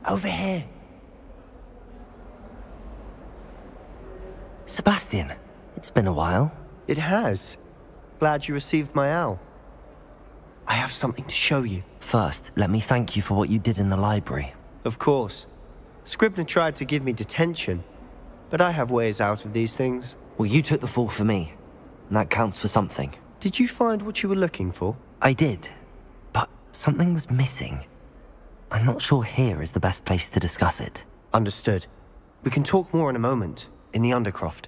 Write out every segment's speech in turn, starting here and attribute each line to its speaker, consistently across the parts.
Speaker 1: Over here.
Speaker 2: Sebastian, it's been a while.
Speaker 1: It has. Glad you received my owl. I have something to show you.
Speaker 2: First, let me thank you for what you did in the library.
Speaker 1: Of course. Scribner tried to give me detention, but I have ways out of these things.
Speaker 2: Well, you took the fall for me, and that counts for something.
Speaker 1: Did you find what you were looking for?
Speaker 2: I did, but something was missing. I'm not sure here is the best place to discuss it.
Speaker 1: Understood. We can talk more in a moment, in the Undercroft.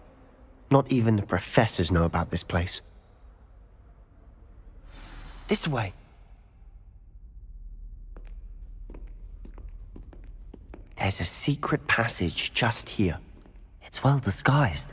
Speaker 1: Not even the professors know about this place. This way. There's a secret passage just here.
Speaker 2: It's well disguised.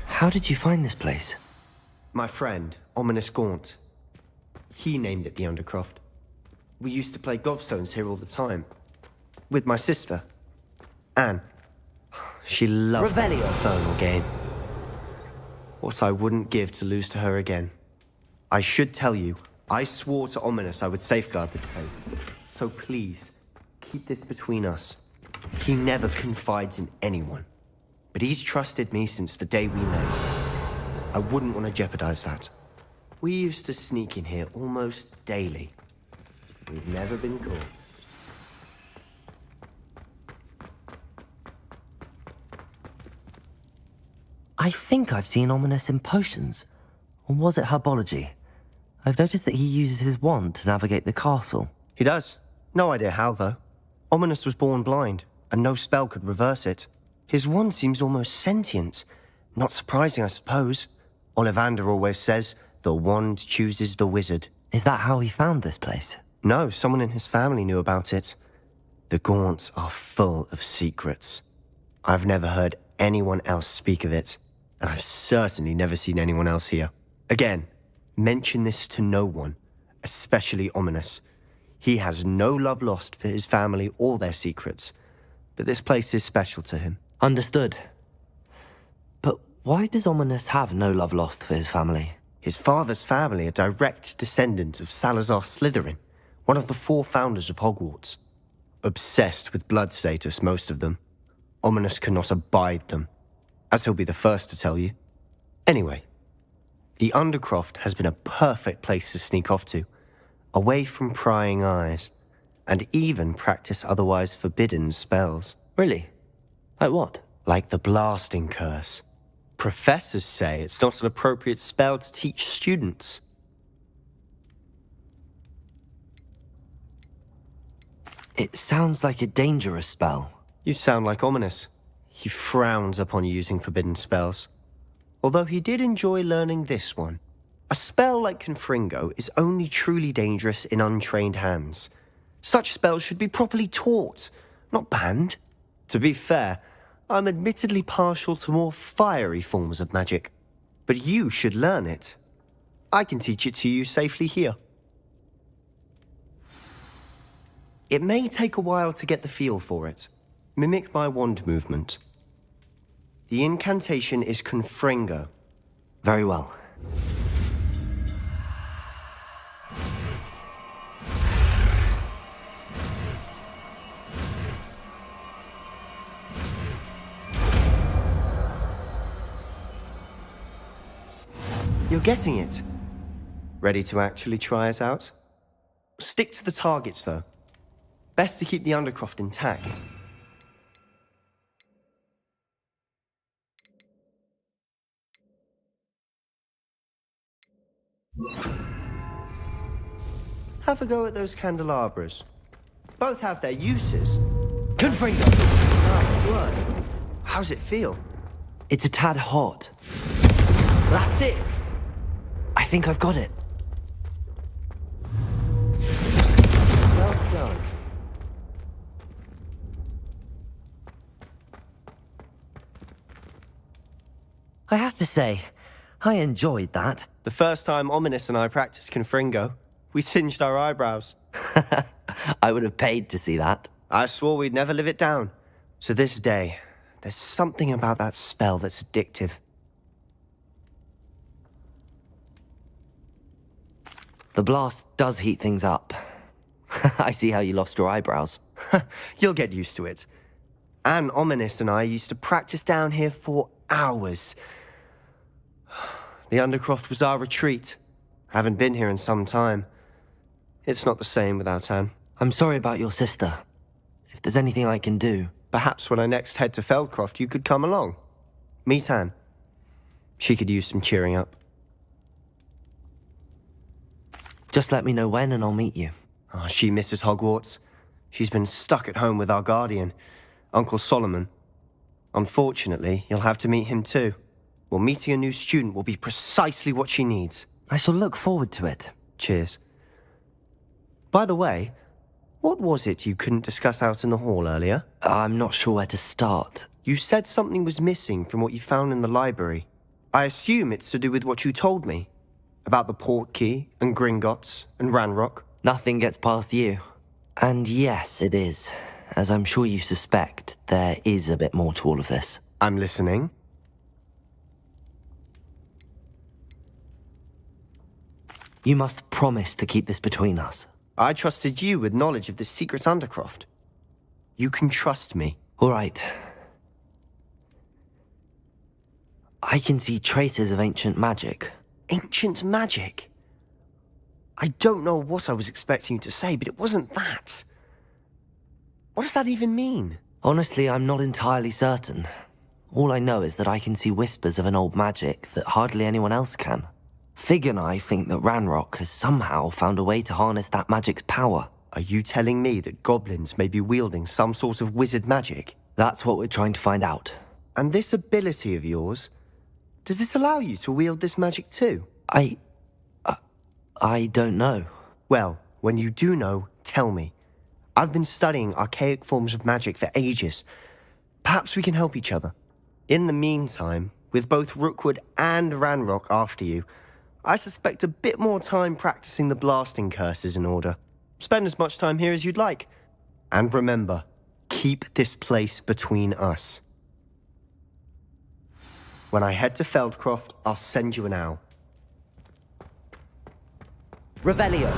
Speaker 2: How did you find this place?
Speaker 1: My friend, Ominous Gaunt. He named it the Undercroft. We used to play gobstones here all the time. With my sister, Anne. She loved that
Speaker 2: Revelio.
Speaker 1: infernal game. What I wouldn't give to lose to her again. I should tell you, I swore to Ominous I would safeguard this place. So please, keep this between us. He never confides in anyone. But he's trusted me since the day we met. I wouldn't want to jeopardize that. We used to sneak in here almost daily. We've never been caught.
Speaker 2: I think I've seen Ominous in potions. Or was it herbology? I've noticed that he uses his wand to navigate the castle.
Speaker 1: He does. No idea how, though. Ominous was born blind, and no spell could reverse it. His wand seems almost sentient. Not surprising, I suppose. Ollivander always says, the wand chooses the wizard.
Speaker 2: Is that how he found this place?
Speaker 1: No, someone in his family knew about it. The Gaunts are full of secrets. I've never heard anyone else speak of it, and I've certainly never seen anyone else here. Again, mention this to no one, especially Ominous. He has no love lost for his family or their secrets, but this place is special to him.
Speaker 2: Understood. But why does Ominous have no love lost for his family?
Speaker 1: His father's family are direct descendants of Salazar Slytherin, one of the 4 founders of Hogwarts. Obsessed with blood status, most of them. Ominous cannot abide them, as he'll be the first to tell you. Anyway, the Undercroft has been a perfect place to sneak off to, away from prying eyes, and even practice otherwise forbidden spells.
Speaker 2: Really? Like what?
Speaker 1: Like the blasting curse. Professors say it's not an appropriate spell to teach students.
Speaker 2: It sounds like a dangerous spell.
Speaker 1: You sound like Ominous. He frowns upon using forbidden spells. Although he did enjoy learning this one. A spell like Confringo is only truly dangerous in untrained hands. Such spells should be properly taught, not banned. To be fair, I'm admittedly partial to more fiery forms of magic. But you should learn it. I can teach it to you safely here. It may take a while to get the feel for it. Mimic my wand movement. The incantation is Confringo.
Speaker 2: Very well.
Speaker 1: You're getting it. Ready to actually try it out? Stick to the targets, though. Best to keep the Undercroft intact. Have a go at those candelabras. Both have their uses.
Speaker 2: Confringo!
Speaker 1: Oh, word. How's it feel?
Speaker 2: It's a tad hot.
Speaker 1: That's it!
Speaker 2: I think I've got it.
Speaker 1: Well done.
Speaker 2: I have to say, I enjoyed that.
Speaker 1: The first time Ominous and I practiced Confringo, we singed our eyebrows.
Speaker 2: I would have paid to see that.
Speaker 1: I swore we'd never live it down. To this day, there's something about that spell that's addictive.
Speaker 2: The blast does heat things up. I see how you lost your eyebrows.
Speaker 1: You'll get used to it. Anne, Ominous and I used to practice down here for hours. The Undercroft was our retreat. Haven't been here in some time. It's not the same without Anne.
Speaker 2: I'm sorry about your sister. If there's anything I can do...
Speaker 1: Perhaps when I next head to Feldcroft, you could come along. Meet Anne. She could use some cheering up.
Speaker 2: Just let me know when and I'll meet you.
Speaker 1: Oh, she misses Hogwarts. She's been stuck at home with our guardian, Uncle Solomon. Unfortunately, you'll have to meet him too. Well, meeting a new student will be precisely what she needs.
Speaker 2: I shall look forward to it.
Speaker 1: Cheers. By the way, what was it you couldn't discuss out in the hall earlier?
Speaker 2: I'm not sure where to start.
Speaker 1: You said something was missing from what you found in the library. I assume it's to do with what you told me. About the Portkey, and Gringotts, and Ranrock.
Speaker 2: Nothing gets past you. And yes, it is. As I'm sure you suspect, there is a bit more to all of this.
Speaker 1: I'm listening.
Speaker 2: You must promise to keep this between us.
Speaker 1: I trusted you with knowledge of the secret Undercroft. You can trust me.
Speaker 2: All right. I can see traces of ancient magic.
Speaker 1: Ancient magic? I don't know what I was expecting you to say, but it wasn't that. What does that even mean?
Speaker 2: Honestly, I'm not entirely certain. All I know is that I can see whispers of an old magic that hardly anyone else can. Fig and I think that Ranrock has somehow found a way to harness that magic's power.
Speaker 1: Are you telling me that goblins may be wielding some sort of wizard magic?
Speaker 2: That's what we're trying to find out.
Speaker 1: And this ability of yours, does it allow you to wield this magic too?
Speaker 2: I don't know.
Speaker 1: Well, when you do know, tell me. I've been studying archaic forms of magic for ages. Perhaps we can help each other. In the meantime, with both Rookwood and Ranrock after you, I suspect a bit more time practicing the blasting curse is in order. Spend as much time here as you'd like. And remember, keep this place between us. When I head to Feldcroft, I'll send you an owl.
Speaker 2: Revelio.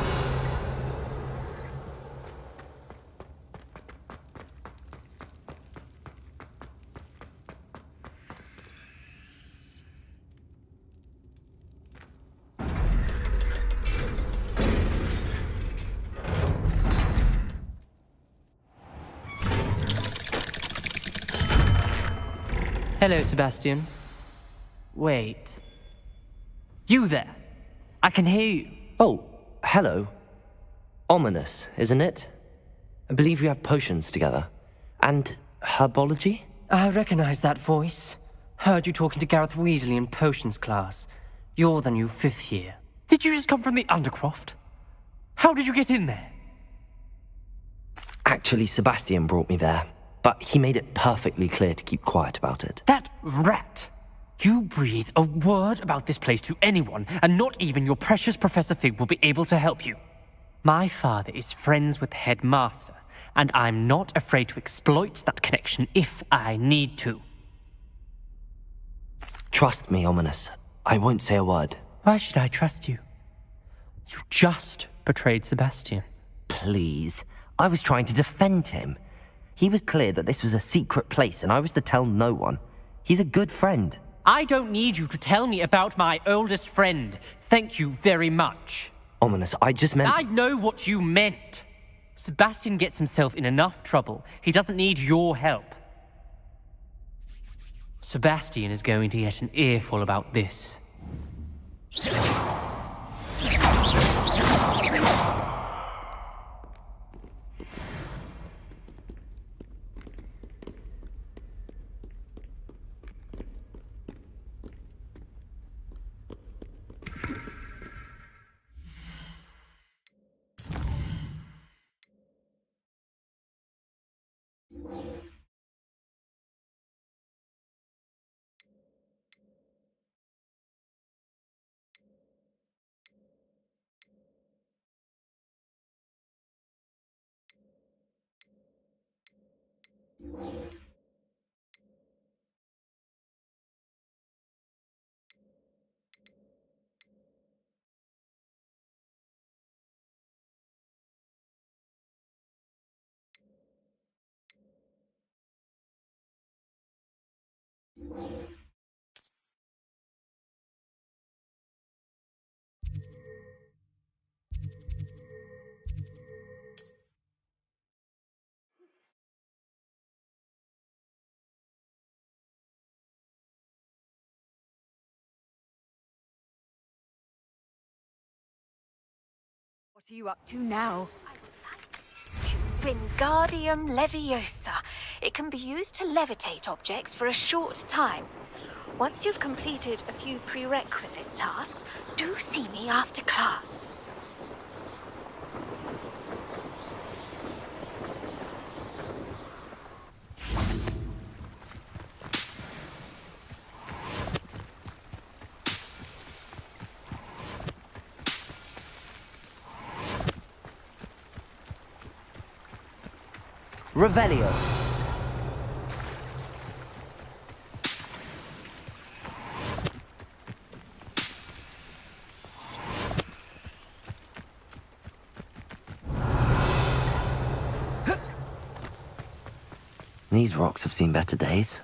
Speaker 3: Hello, Sebastian. Wait. You there? I can hear you.
Speaker 2: Oh, hello. Ominous, isn't it? I believe you have potions together. And herbology?
Speaker 3: I recognize that voice. Heard you talking to Gareth Weasley in potions class. You're the new 5th year. Did you just come from the Undercroft? How did you get in there?
Speaker 2: Actually, Sebastian brought me there. But he made it perfectly clear to keep quiet about it.
Speaker 3: That rat! You breathe a word about this place to anyone, and not even your precious Professor Fig will be able to help you. My father is friends with the headmaster, and I'm not afraid to exploit that connection if I need to.
Speaker 2: Trust me, Ominous. I won't say a word.
Speaker 3: Why should I trust you? You just betrayed Sebastian.
Speaker 2: Please. I was trying to defend him. He was clear that this was a secret place, and I was to tell no one. He's a good friend.
Speaker 3: I don't need you to tell me about my oldest friend. Thank you very much.
Speaker 2: Ominous, I just meant...
Speaker 3: I know what you meant. Sebastian gets himself in enough trouble. He doesn't need your help. Sebastian is going to get an earful about this.
Speaker 4: are you up to now? Wingardium Leviosa. It can be used to levitate objects for a short time. Once you've completed a few prerequisite tasks, do see me after class.
Speaker 2: Revelio. These rocks have seen better days.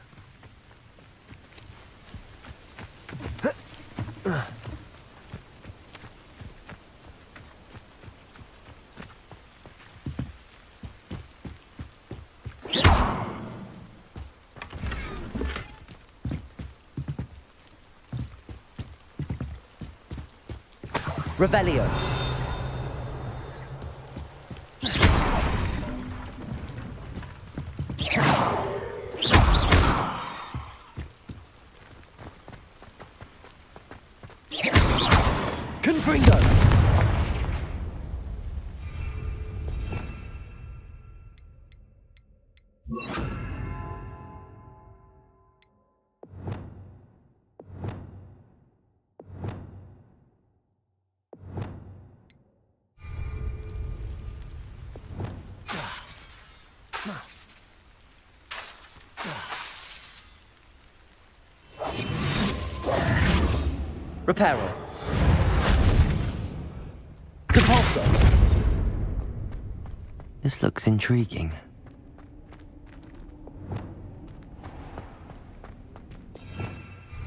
Speaker 2: Revelio. Confringo. Reparo. Depulso. This looks intriguing.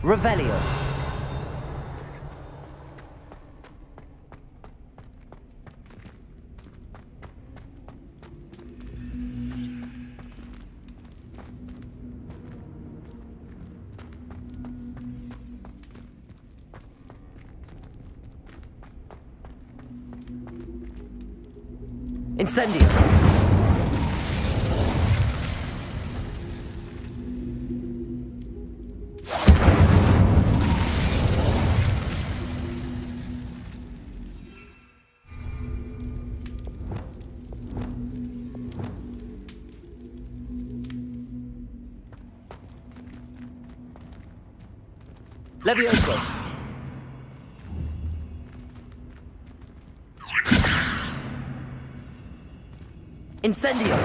Speaker 2: Revelio. Incendio. Levioso. Incendio.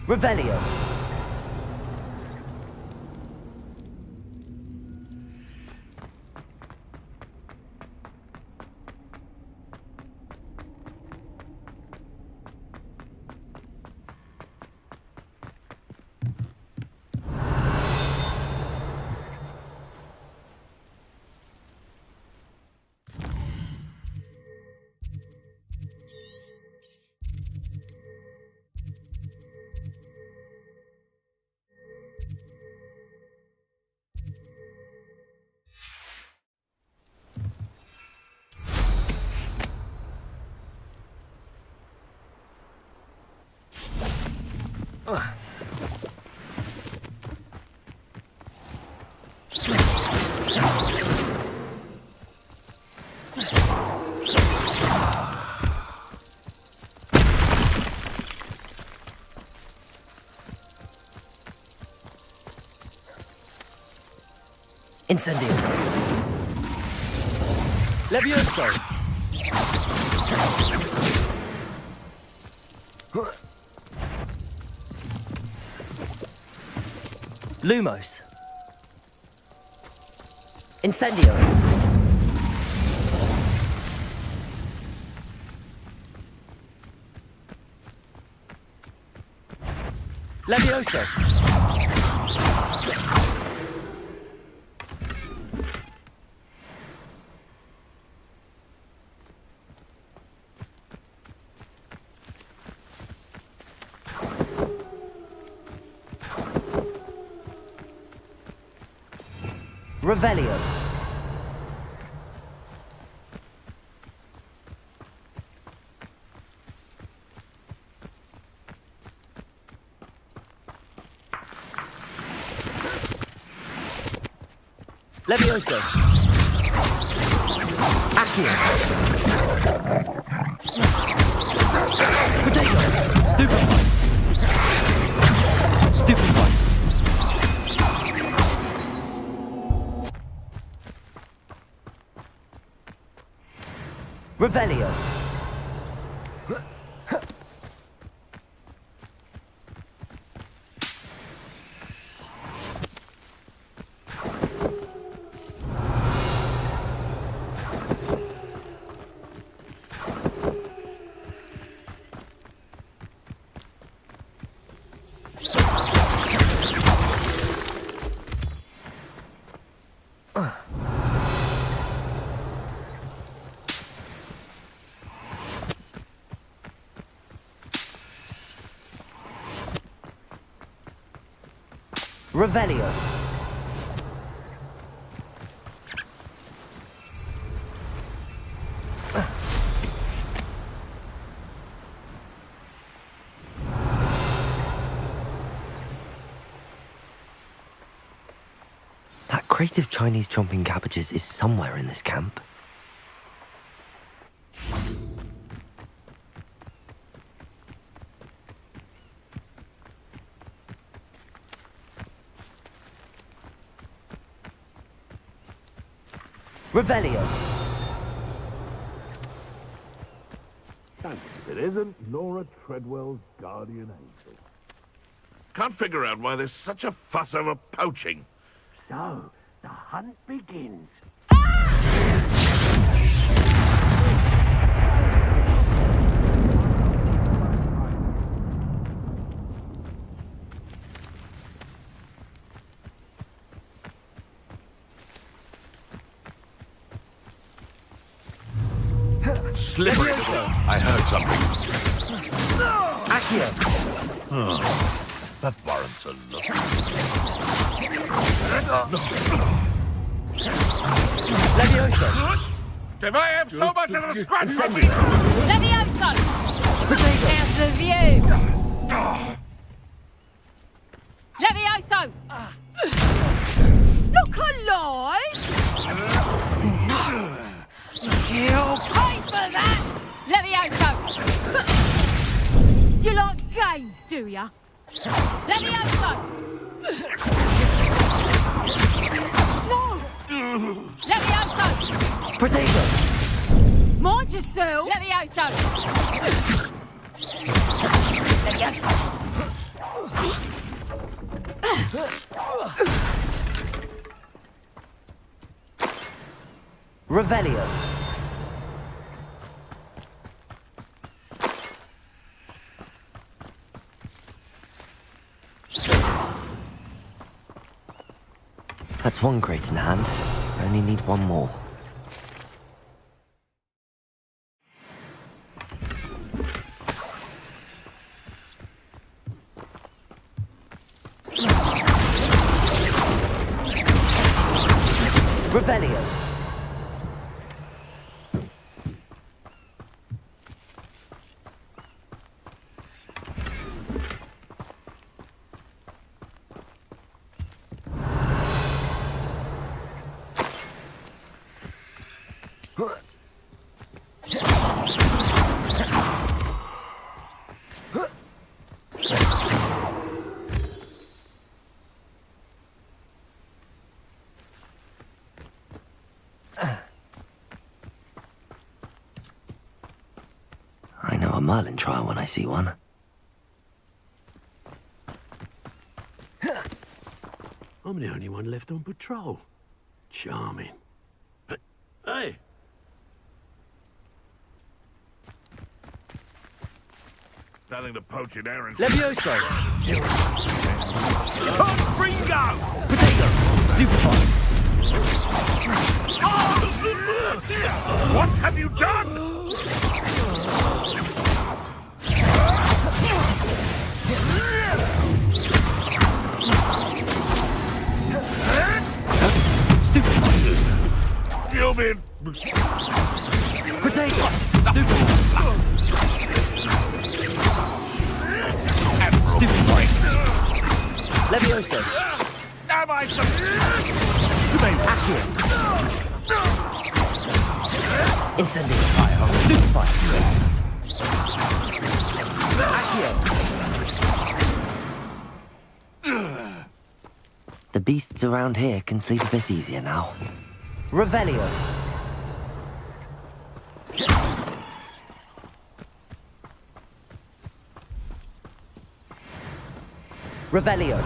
Speaker 2: Revelio. Incendio. Levioso. Lumos. Incendio. Levioso. Revelio. Levioso! Accio! Potato! Stupefy! Stupefy! Revelio! Revelio. That crate of Chinese chomping cabbages is somewhere in this camp. Revelio.
Speaker 5: And if it isn't Nora Treadwell's guardian angel. Can't figure out why there's such a fuss over poaching.
Speaker 6: So, the hunt begins.
Speaker 5: Slippery. I heard something.
Speaker 2: Accio.
Speaker 5: That warrants a look.
Speaker 2: Levioso.
Speaker 5: If I have so much of the scratch from me!
Speaker 4: Levioso! Out of view! Levioso! Look alive! You'll pay for that! Levioso! You like games, do ya? Levioso! No! Levioso!
Speaker 2: Potato.
Speaker 4: Mind yourself! Levioso! Levioso!
Speaker 2: Revelio. That's one crate in hand. I only need one more. Revelio. I know a Merlin trial when I see one.
Speaker 6: I'm the only one left on patrol. Charming. But, hey!
Speaker 5: Nothing to poach in errands.
Speaker 2: Levioso.
Speaker 5: Ringo!
Speaker 2: Potato. Stupefy.
Speaker 5: What have you done?
Speaker 2: Stupefy.
Speaker 5: You've been...
Speaker 2: Potato. Stupefy. Stupefy. Levioso.
Speaker 5: Am I some... You may
Speaker 2: Accio! Incendiary fire! Stupefy! Accio! The beasts around here can sleep a bit easier now. Revelio! Revelio!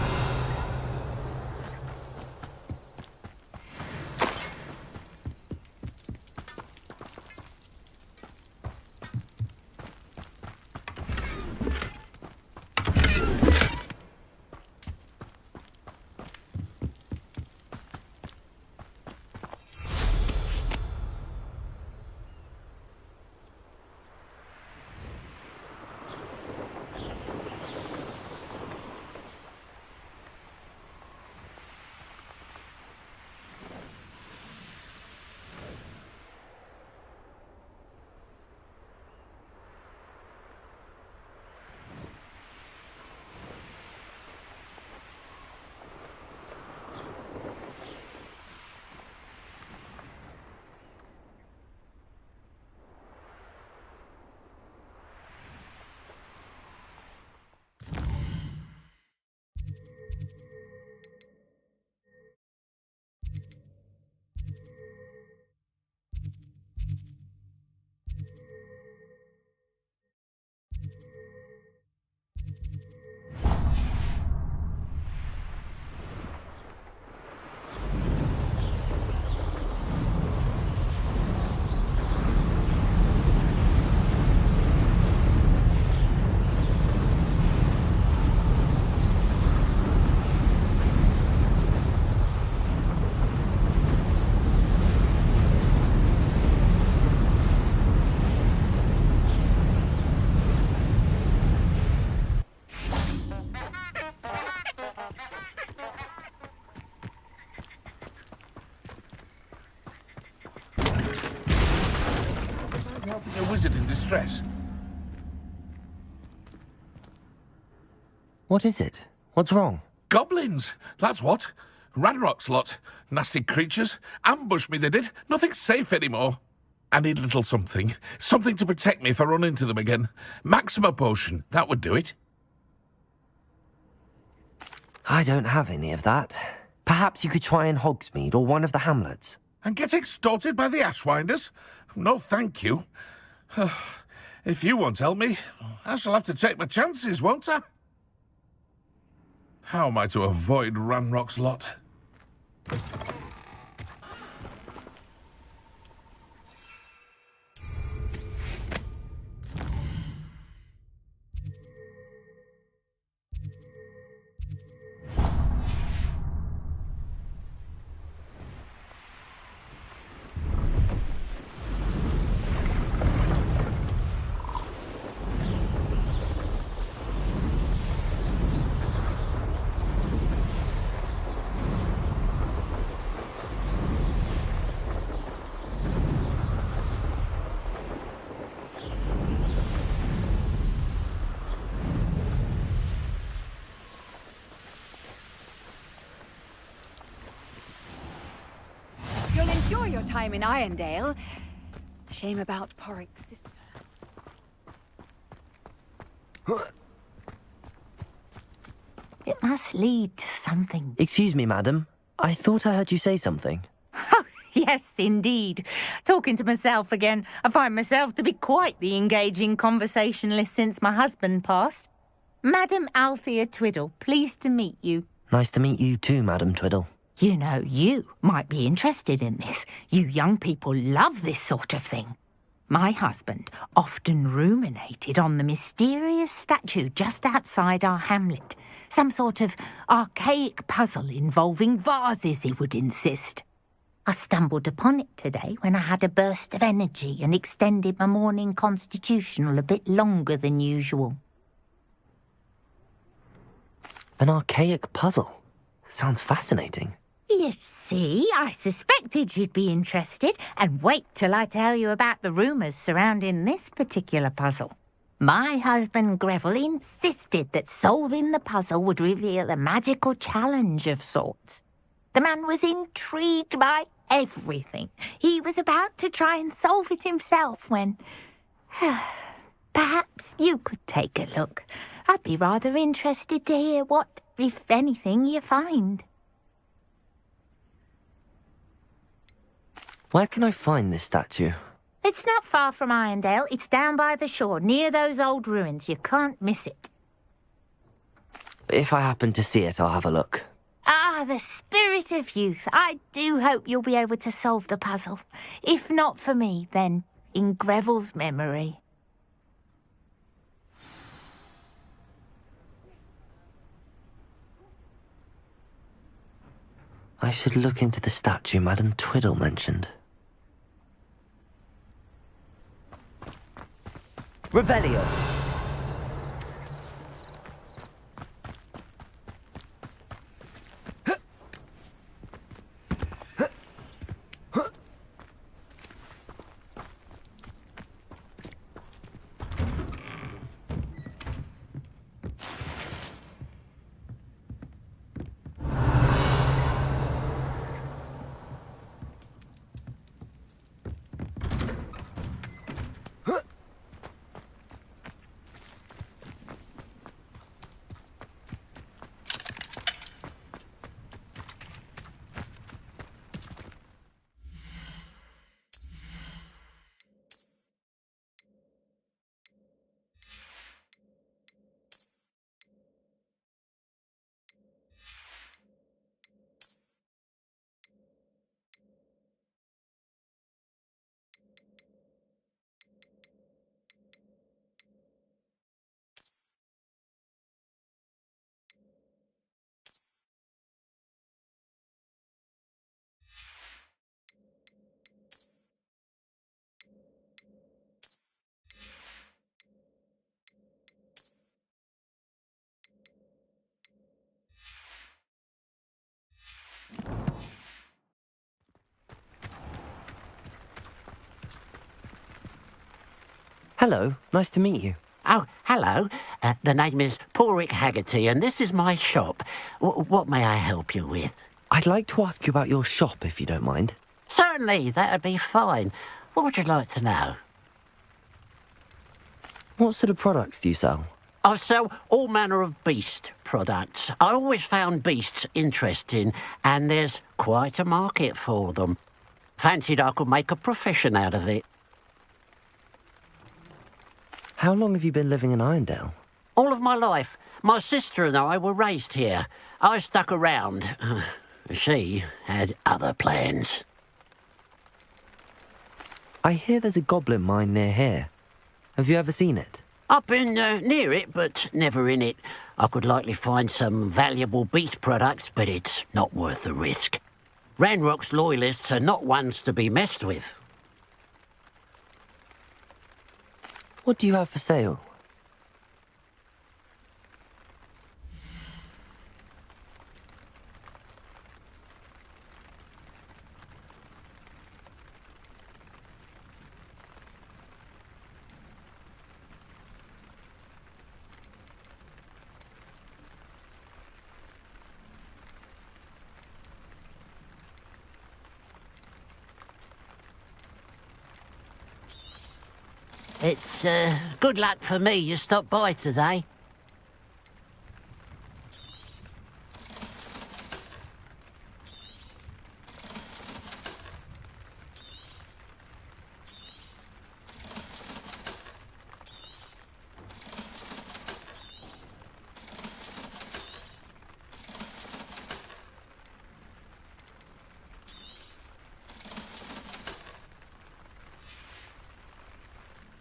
Speaker 5: A wizard in distress.
Speaker 2: What is it? What's wrong?
Speaker 5: Goblins, that's what. Ranrock's lot. Nasty creatures. Ambushed me, they did. Nothing's safe anymore. I need a little something. Something to protect me if I run into them again. Maxima potion, that would do it.
Speaker 2: I don't have any of that. Perhaps you could try in Hogsmeade or one of the hamlets.
Speaker 5: And get extorted by the Ashwinders? No, thank you. If you won't help me, I shall have to take my chances, won't I? How am I to avoid Ranrock's lot?
Speaker 7: You'll enjoy your time in Irondale. Shame about Porrick's sister.
Speaker 4: It must lead to something.
Speaker 2: Excuse me, madam. I thought I heard you say something.
Speaker 8: Yes, indeed. Talking to myself again. I find myself to be quite the engaging conversationalist since my husband passed. Madam Althea Twiddle, pleased to meet you.
Speaker 2: Nice to meet you too, Madam Twiddle.
Speaker 8: You know, you might be interested in this. You young people love this sort of thing. My husband often ruminated on the mysterious statue just outside our hamlet. Some sort of archaic puzzle involving vases, he would insist. I stumbled upon it today when I had a burst of energy and extended my morning constitutional a bit longer than usual.
Speaker 2: An archaic puzzle. Sounds fascinating.
Speaker 8: You see, I suspected you'd be interested, and wait till I tell you about the rumours surrounding this particular puzzle. My husband Greville insisted that solving the puzzle would reveal a magical challenge of sorts. The man was intrigued by everything. He was about to try and solve it himself when... Perhaps you could take a look. I'd be rather interested to hear what, if anything, you find.
Speaker 2: Where can I find this statue?
Speaker 8: It's not far from Irondale. It's down by the shore, near those old ruins. You can't miss it.
Speaker 2: If I happen to see it, I'll have a look.
Speaker 8: Ah, the spirit of youth. I do hope you'll be able to solve the puzzle. If not for me, then in Greville's memory.
Speaker 2: I should look into the statue Madame Twiddle mentioned. Revelio! Hello, nice to meet you.
Speaker 6: Oh, hello. The name is Porrick Haggerty, and this is my shop. What may I help you with?
Speaker 2: I'd like to ask you about your shop, if you don't mind.
Speaker 6: Certainly, that'd be fine. What would you like to know?
Speaker 2: What sort of products do you sell?
Speaker 6: I sell all manner of beast products. I always found beasts interesting, and there's quite a market for them. Fancied I could make a profession out of it.
Speaker 2: How long have you been living in Irondale?
Speaker 6: All of my life. My sister and I were raised here. I stuck around. She had other plans.
Speaker 2: I hear there's a goblin mine near here. Have you ever seen it?
Speaker 6: I've been near it, but never in it. I could likely find some valuable beast products, but it's not worth the risk. Ranrock's loyalists are not ones to be messed with.
Speaker 2: What do you have for sale?
Speaker 6: It's good luck for me you stopped by today.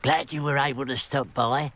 Speaker 6: Glad you were able to stop by.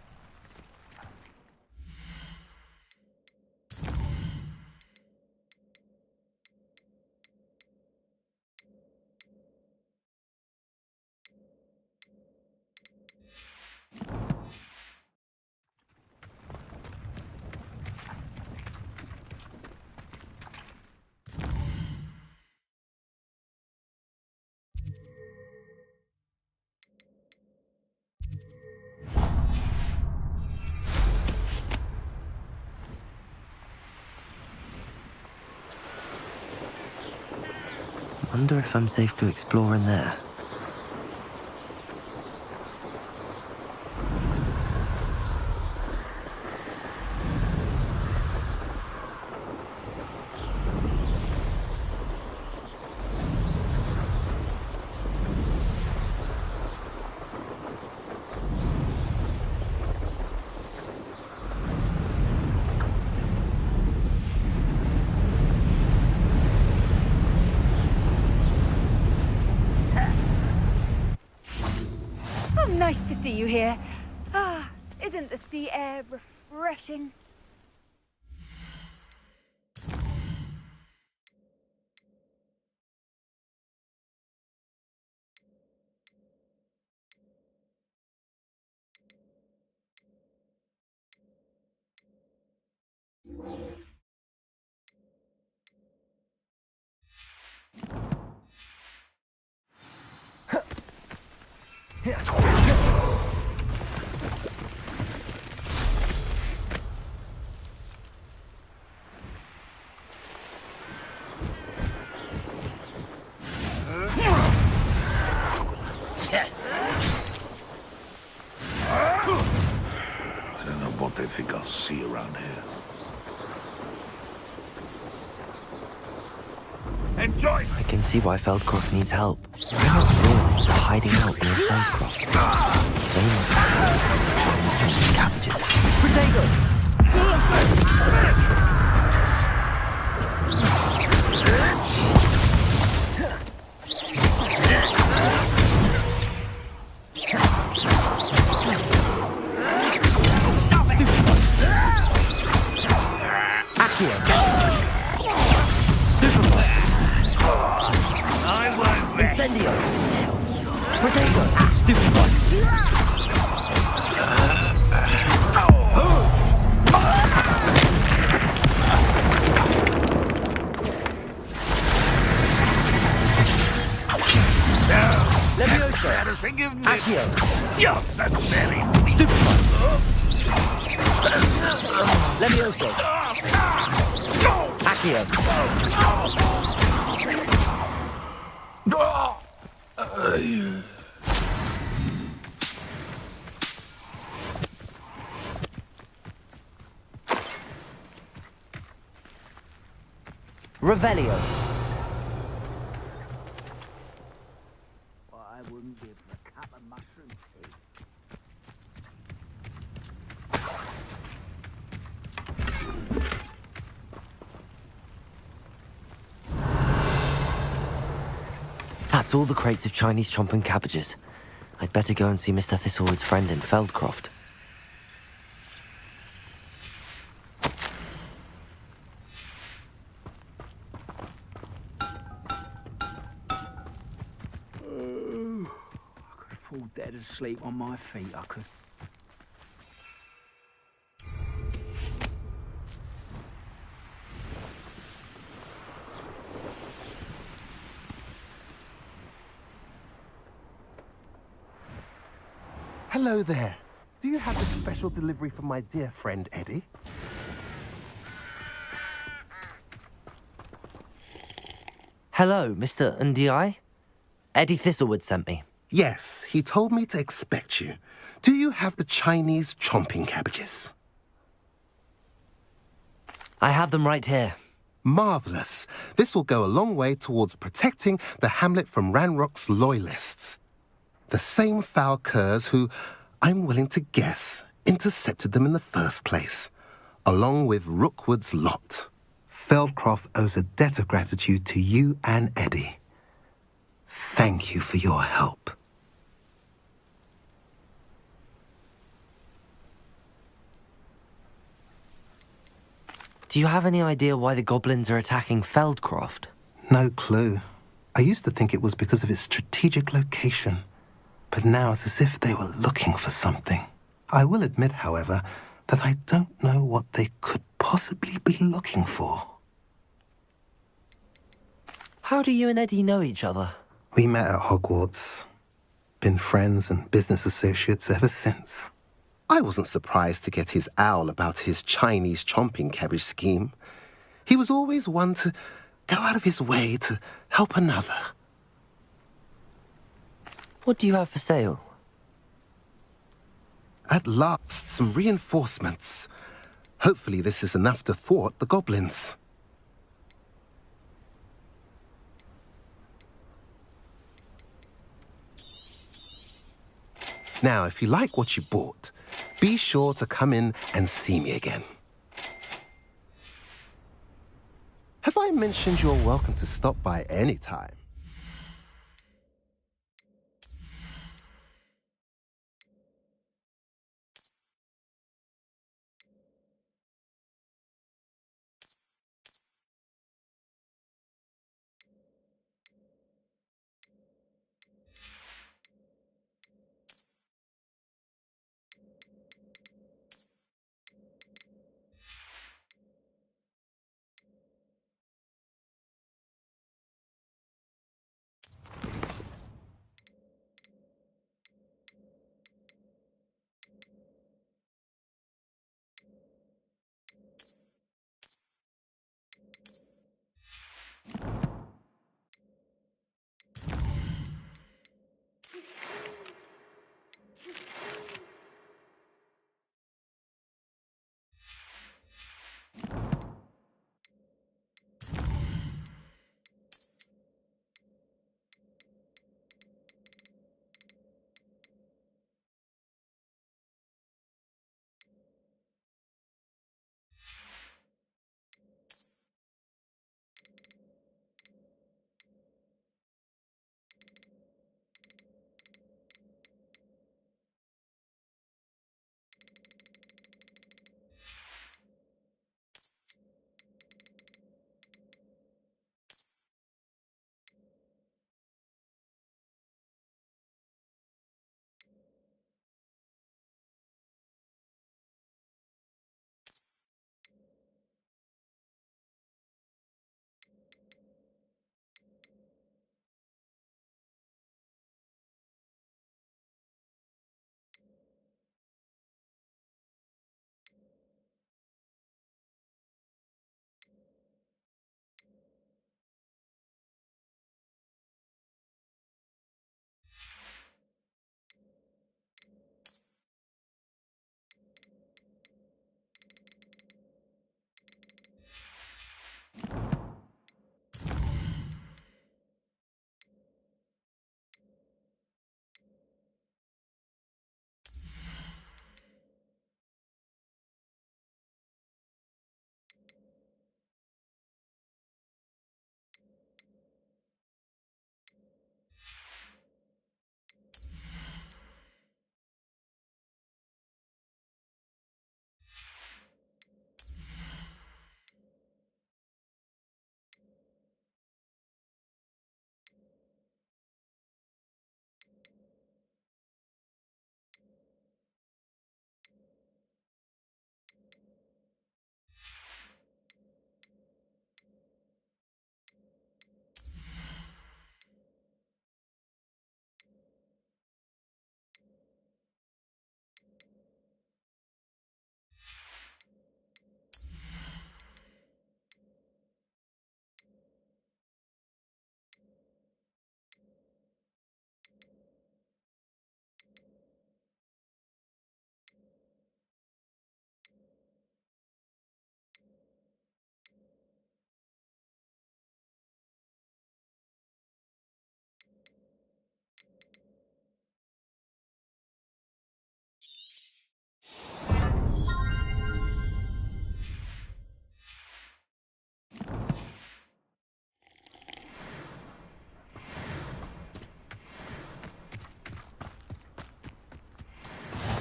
Speaker 2: Wonder if I'm safe to explore in there.
Speaker 7: Oh, nice to see you here. Ah, isn't the sea air refreshing?
Speaker 5: I don't know what they think I'll see around here. Enjoy!
Speaker 2: I can see why Feldcroft needs help. Ranrock's loyalists are hiding out near Feldcroft. They must have cabbages.
Speaker 1: Incendio! Potato! Stupid one! Levioso! Accio!
Speaker 5: You're so silly!
Speaker 1: Stupid one! Levioso! Accio! Revelio.
Speaker 6: I wouldn't give a cup of mushroom tea.
Speaker 2: That's all the crates of Chinese chomping cabbages. I'd better go and see Mr. Thistlewood's friend in Feldcroft.
Speaker 6: I could fall dead asleep on my feet, I could.
Speaker 9: Hello there. Do you have a special delivery for my dear friend Eddie?
Speaker 2: Hello, Mr. Ndi? Eddie Thistlewood sent me.
Speaker 9: Yes, he told me to expect you. Do you have the Chinese chomping cabbages?
Speaker 2: I have them right here.
Speaker 9: Marvelous. This will go a long way towards protecting the hamlet from Ranrock's loyalists. The same foul curs who, I'm willing to guess, intercepted them in the first place, along with Rookwood's lot. Feldcroft owes a debt of gratitude to you and Eddie. Thank you for your help.
Speaker 2: Do you have any idea why the goblins are attacking Feldcroft?
Speaker 9: No clue. I used to think it was because of its strategic location, but now it's as if they were looking for something. I will admit, however, that I don't know what they could possibly be looking for.
Speaker 2: How do you and Eddie know each other?
Speaker 9: We met at Hogwarts. Been friends and business associates ever since. I wasn't surprised to get his owl about his Chinese chomping cabbage scheme. He was always one to, go out of his way to help another.
Speaker 2: What do you have for sale?
Speaker 9: At last, some reinforcements. Hopefully this is enough to thwart the goblins. Now, if you like what you bought, be sure to come in and see me again. Have I mentioned you're welcome to stop by any time?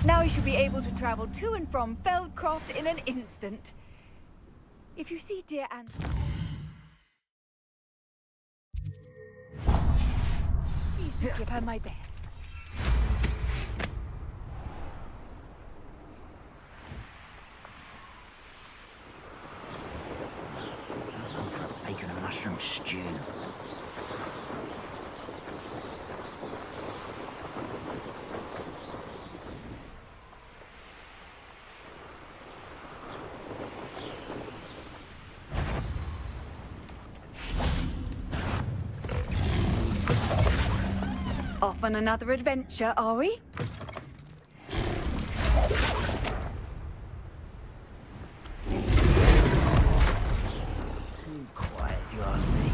Speaker 7: Now you should be able to travel to and from Feldcroft in an instant. If you see dear Anne... Please do give her my best.
Speaker 6: Bacon and mushroom stew.
Speaker 7: Off on another adventure, are we?
Speaker 6: Too quiet, if you ask me.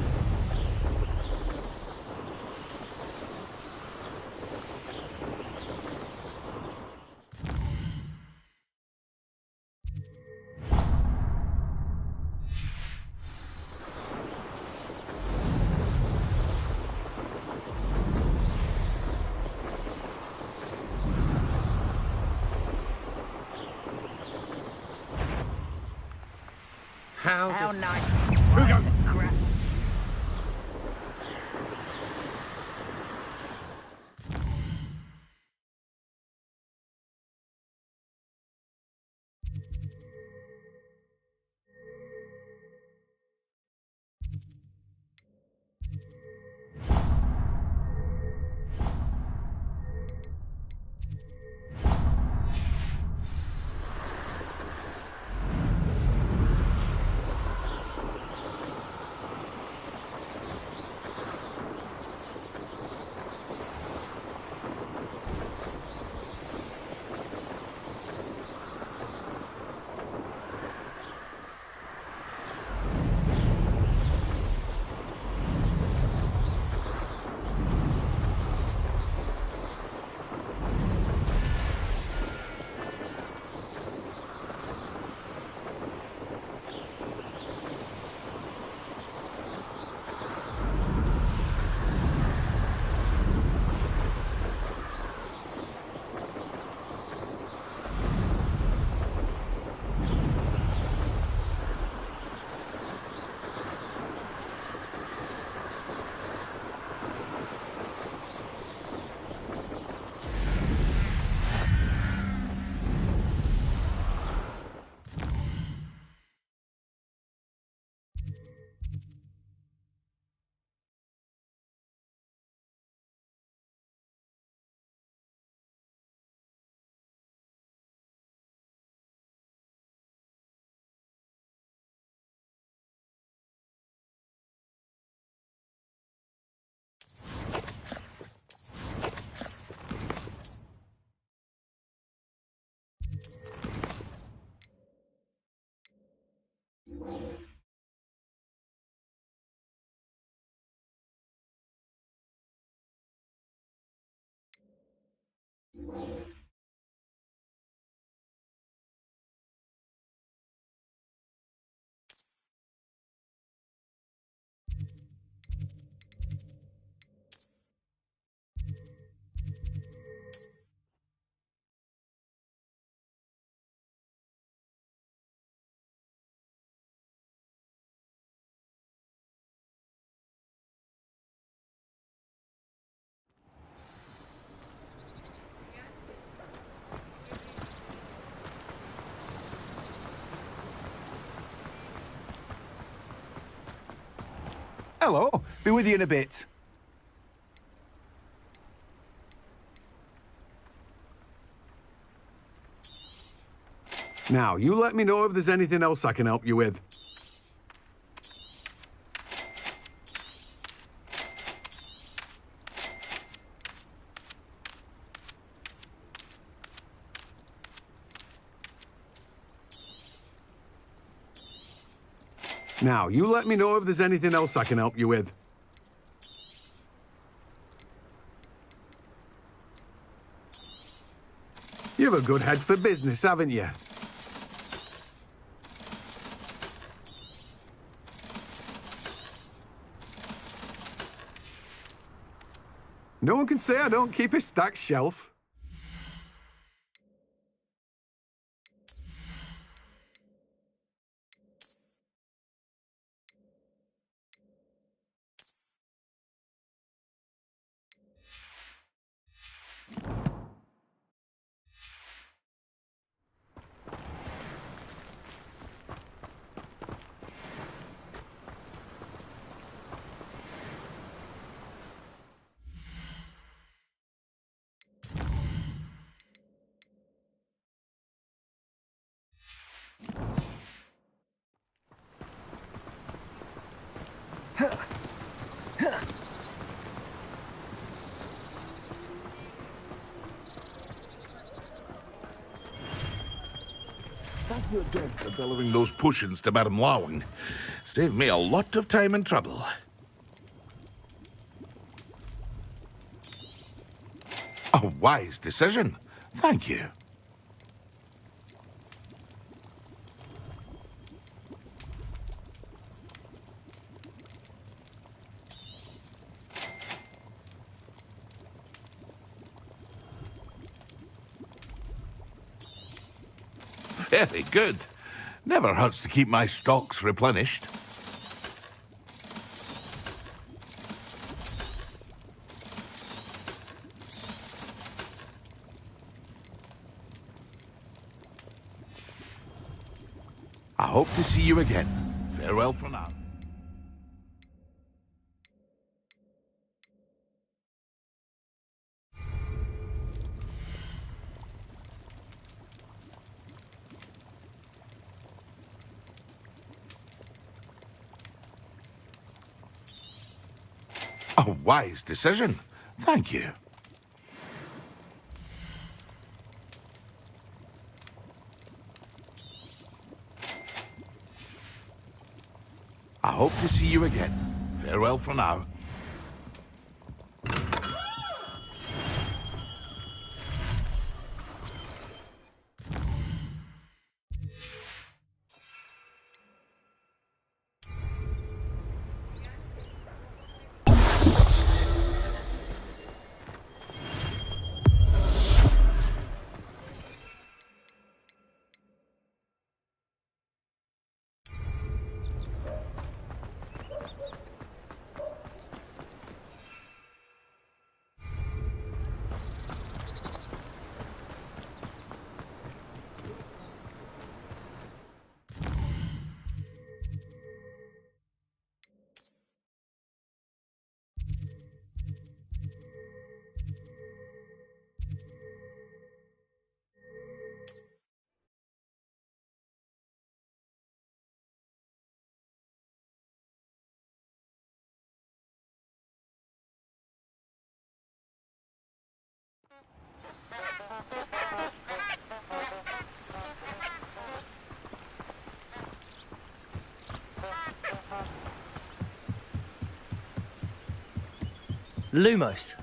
Speaker 1: How
Speaker 6: nice.
Speaker 5: Who goes?
Speaker 10: Hello, be with you in a bit. Now, you let me know if there's anything else I can help you with. Now, you let me know if there's anything else I can help you with. You have a good head for business, haven't you? No one can say I don't keep a stacked shelf.
Speaker 5: You're dead for delivering those potions to Madame Lawing. Saved me a lot of time and trouble. A wise decision. Thank you. Very good. Never hurts to keep my stocks replenished. I hope to see you again. Farewell for now. A wise decision. Thank you. I hope to see you again. Farewell for now.
Speaker 2: Lumos.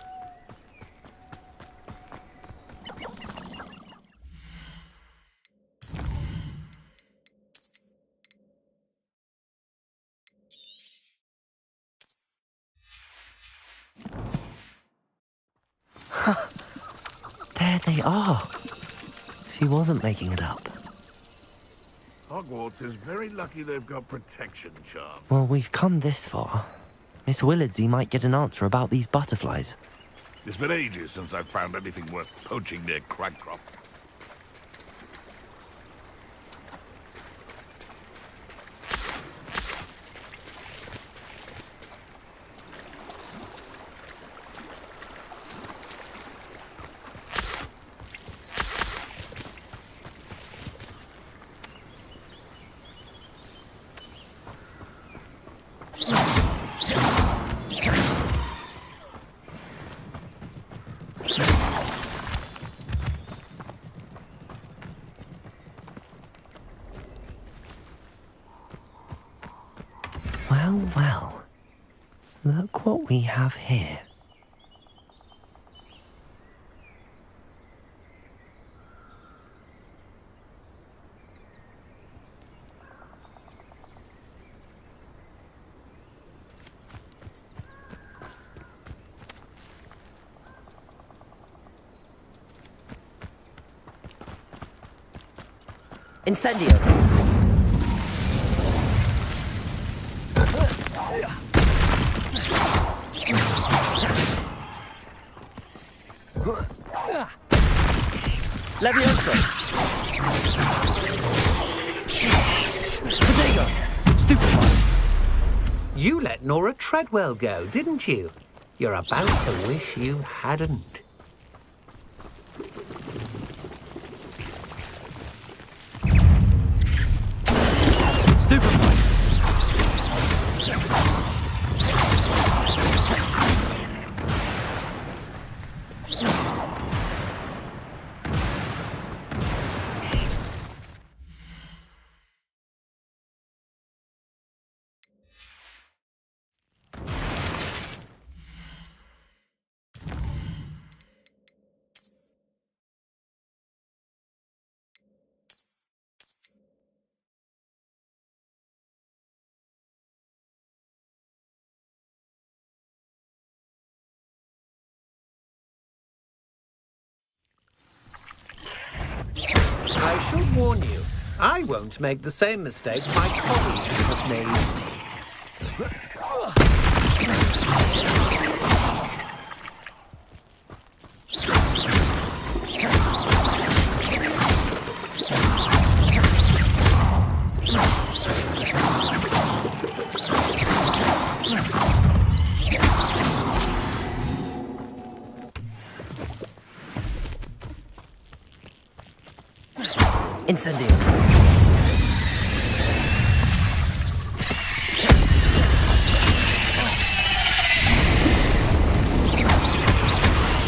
Speaker 2: There they are. She wasn't making it up.
Speaker 5: Hogwarts is very lucky they've got protection charms.
Speaker 2: Well, we've come this far. Miss Willardsey might get an answer about these butterflies.
Speaker 5: It's been ages since I've found anything worth poaching near Cragcrop.
Speaker 2: Well, well. Look what we have here. Incendio! Levioso! Protego! Stupefy!
Speaker 6: You let Nora Treadwell go, didn't you? You're about to wish you hadn't.
Speaker 2: Stupefy!
Speaker 11: warn you, I won't make the same mistakes my colleagues have made.
Speaker 2: Incendio.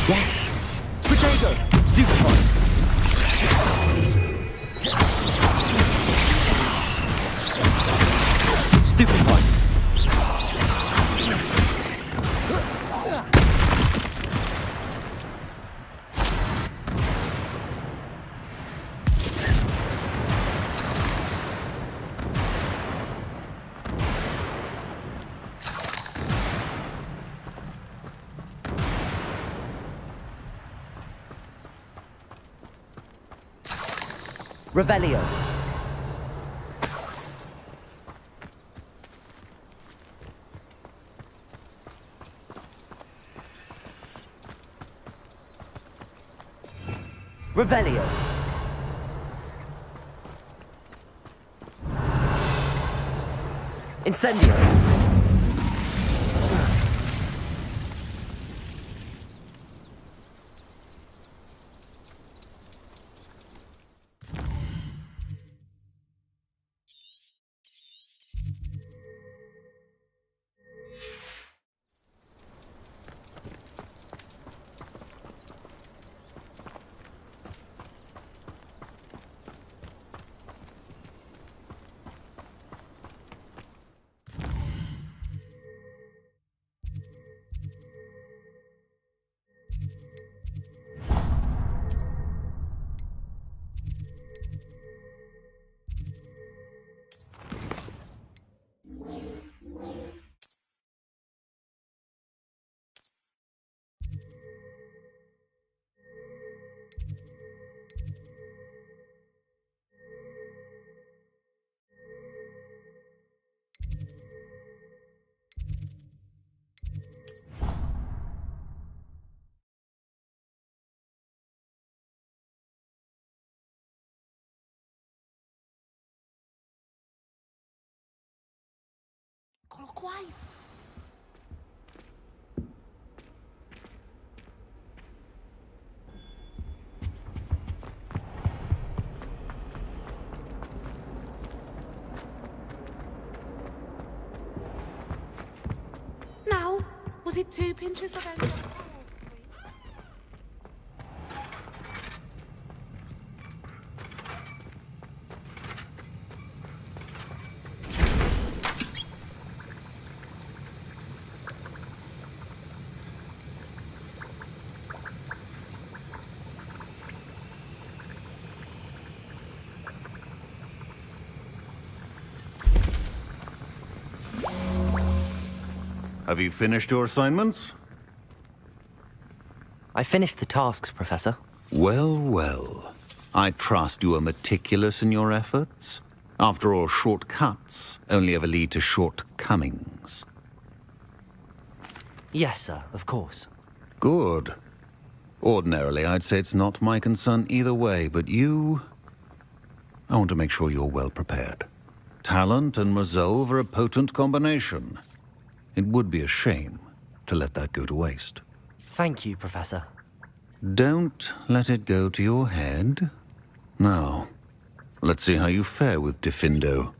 Speaker 2: Yes. Potato. Stupefy. Stupefy. Revelio. Revelio. Incendio.
Speaker 12: Clockwise. Now, was it 2 pinches of any?
Speaker 13: Have you finished your assignments?
Speaker 2: I finished the tasks, Professor.
Speaker 13: Well, well. I trust you are meticulous in your efforts. After all, shortcuts only ever lead to shortcomings.
Speaker 2: Yes, sir, of course.
Speaker 13: Good. Ordinarily, I'd say it's not my concern either way, but you... I want to make sure you're well prepared. Talent and resolve are a potent combination. It would be a shame to let that go to waste.
Speaker 2: Thank you, Professor.
Speaker 13: Don't let it go to your head. Now, let's see how you fare with Diffindo.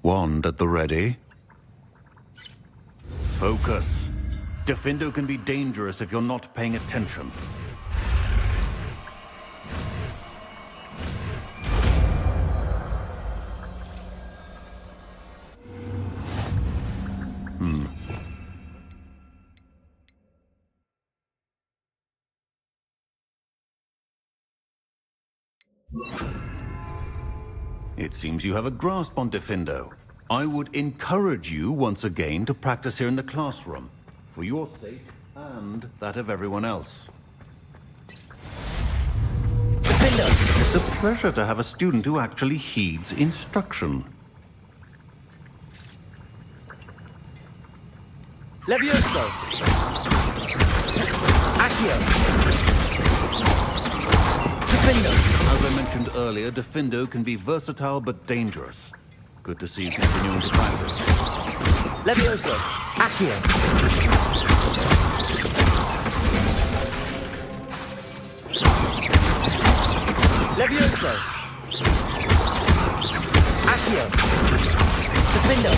Speaker 13: Wand at the ready. Focus. Diffindo can be dangerous if you're not paying attention. It seems you have a grasp on Diffindo. I would encourage you once again to practice here in the classroom, for your sake and that of everyone else. It's a pleasure to have a student who actually heeds instruction.
Speaker 11: Levioso! Accio! Defendo!
Speaker 13: As I mentioned earlier, Defendo can be versatile but dangerous. Good to see you continuing to practice.
Speaker 11: Levioso! Accio! Levioso! Accio! Defendo!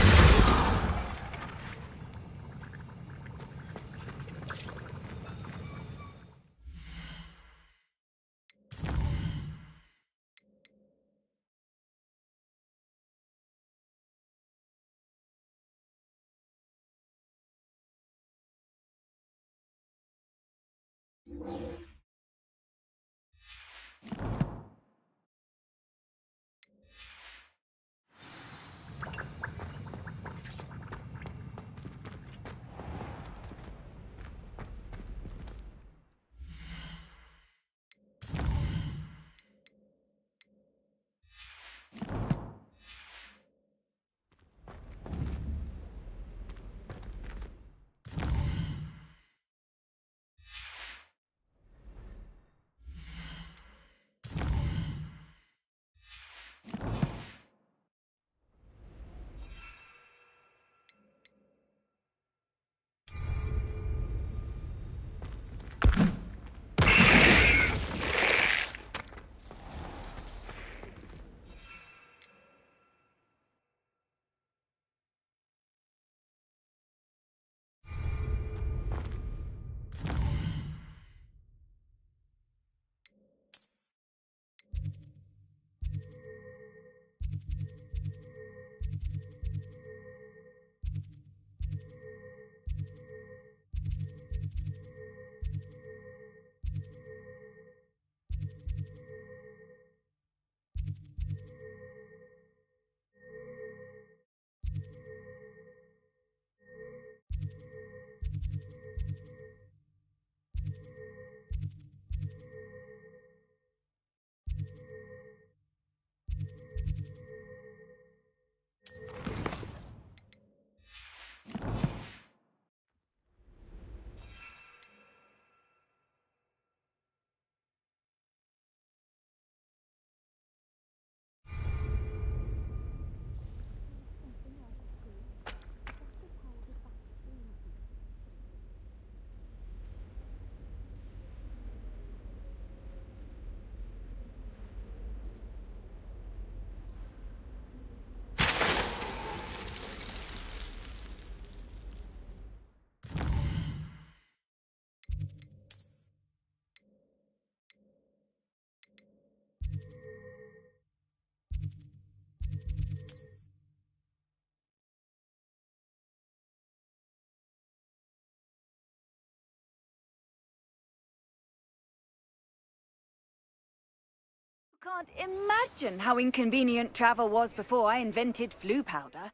Speaker 7: Can't imagine how inconvenient travel was before I invented flu powder.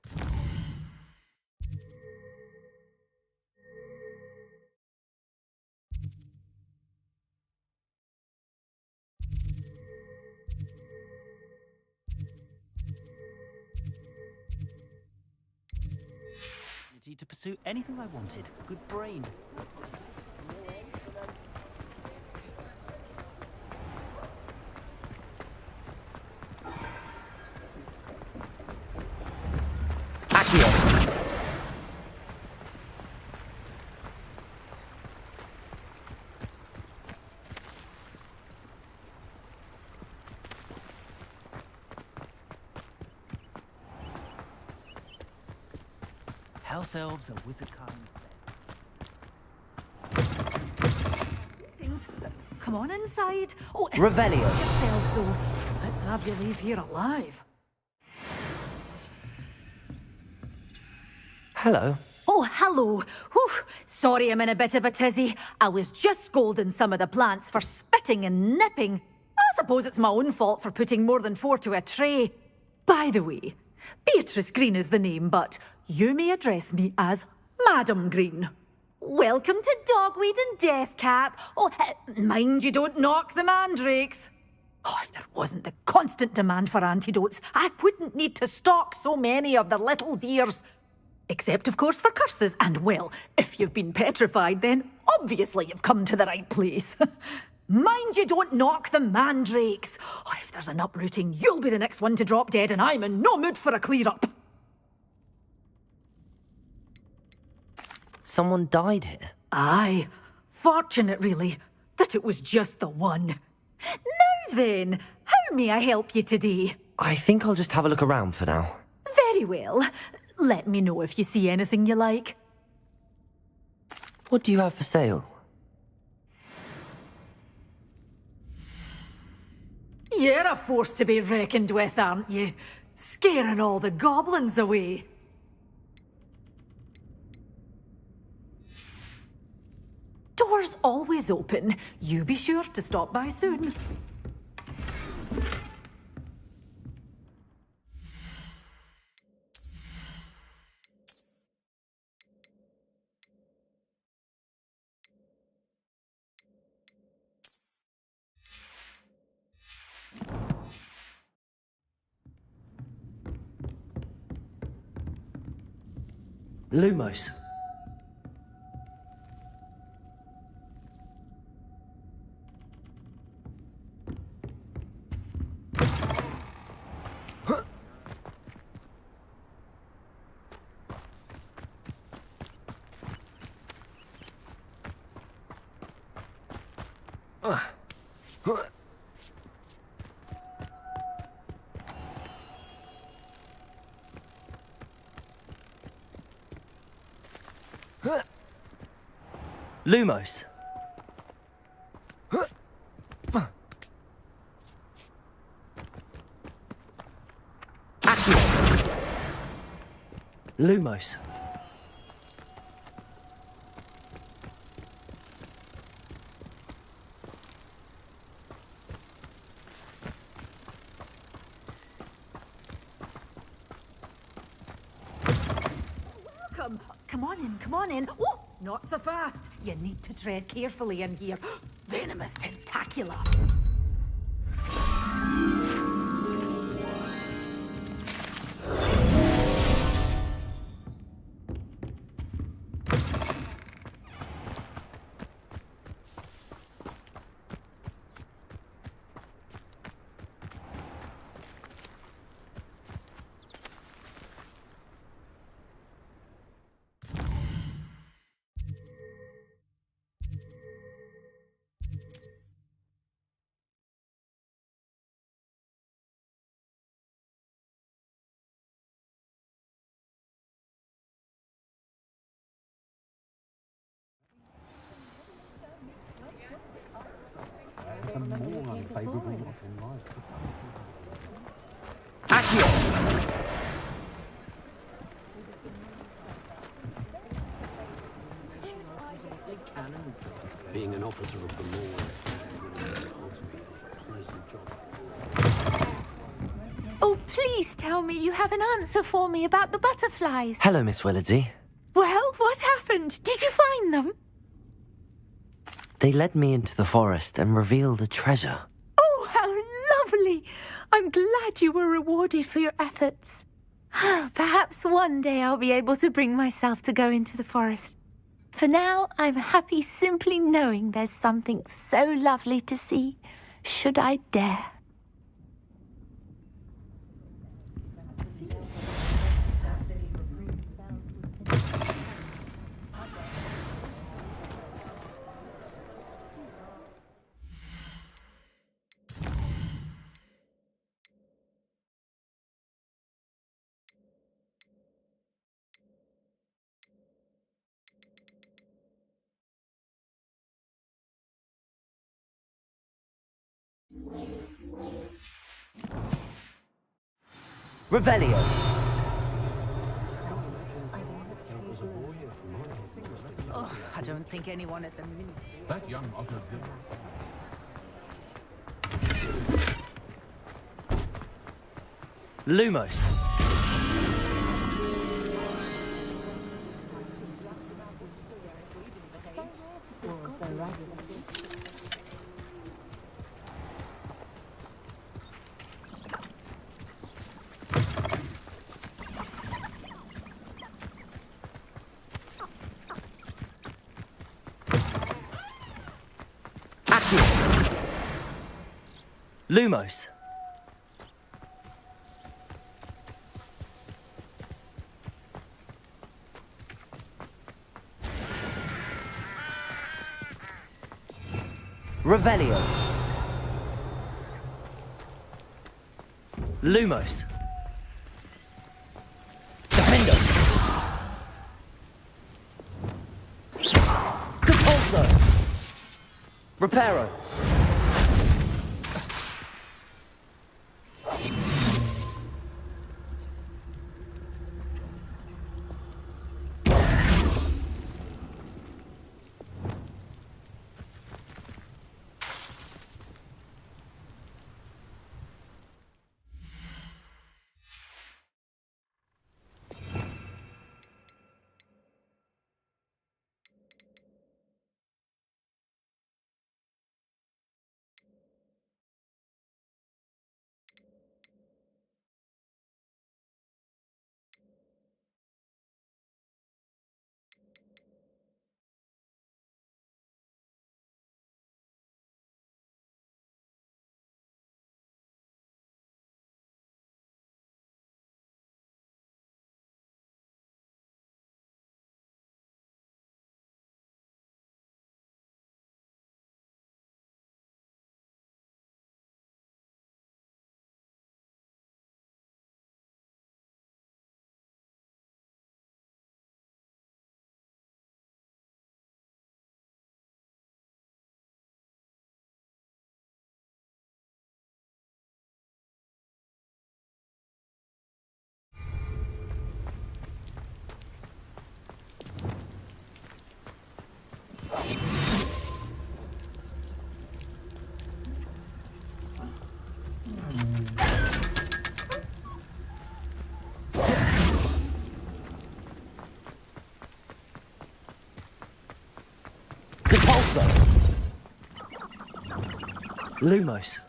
Speaker 14: To pursue anything I wanted. Good brain.
Speaker 11: Accio!
Speaker 14: House elves are wizard kind.
Speaker 7: Come on inside. Oh,
Speaker 11: Revelio.
Speaker 7: yourself though. Let's have you leave here alive.
Speaker 2: Hello.
Speaker 7: Oh, hello. Whew. Sorry I'm in a bit of a tizzy. I was just scolding some of the plants for spitting and nipping. I suppose it's my own fault for putting more than 4 to a tray. By the way, Beatrice Green is the name, but you may address me as Madam Green. Welcome to Dogweed and Deathcap. Oh, mind you don't knock the mandrakes. Oh, if there wasn't the constant demand for antidotes, I wouldn't need to stock so many of the little dears. Except, of course, for curses. And, well, if you've been petrified, then obviously you've come to the right place. Mind you don't knock the mandrakes. Oh, if there's an uprooting, you'll be the next one to drop dead, and I'm in no mood for a clear-up.
Speaker 2: Someone died here?
Speaker 7: Aye. Fortunate, really, that it was just the one. Now then, how may I help you today?
Speaker 2: I think I'll just have a look around for now.
Speaker 7: Very well. Let me know if you see anything you like.
Speaker 2: What do you have for sale?
Speaker 7: You're a force to be reckoned with, aren't you? Scaring all the goblins away. Doors always open. You be sure to stop by soon.
Speaker 2: Lumos. Lumos. Lumos.
Speaker 7: Welcome. Come on in, come on in. Oh, not so fast. You need to tread carefully in here. Venomous tentacula.
Speaker 6: Being an officer of the law,
Speaker 8: Oh, please tell me you have an answer for me about the butterflies.
Speaker 2: Hello, Miss Willardsey.
Speaker 8: Well, what happened? Did you find them?
Speaker 2: They led me into the forest and revealed a treasure.
Speaker 8: Oh, how lovely! I'm glad you were rewarded for your efforts. Perhaps one day I'll be able to bring myself to go into the forest. For now, I'm happy simply knowing there's something so lovely to see, should I dare.
Speaker 2: Revelio.
Speaker 14: Oh, I don't think anyone at the minute.
Speaker 5: That young otter did.
Speaker 2: Lumos. Lumos. Revelio. Lumos. Defendo. Compulso. Reparo. Compulso. Lumos.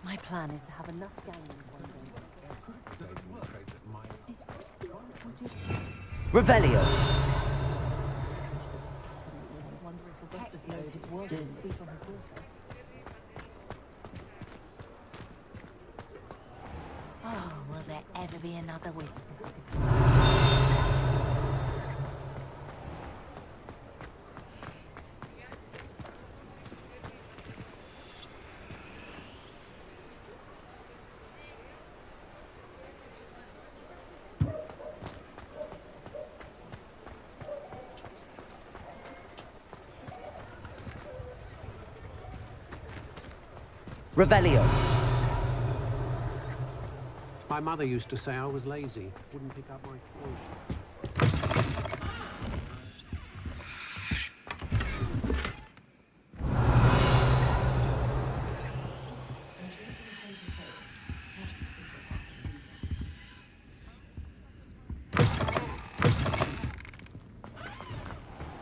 Speaker 14: My plan is to have enough gangs one day.
Speaker 2: Revelio.
Speaker 14: Augustus knows his world is sweet on his daughter.
Speaker 4: Oh, will there ever be another week?
Speaker 2: Revelio.
Speaker 15: My mother used to say I was lazy, wouldn't pick up my toys.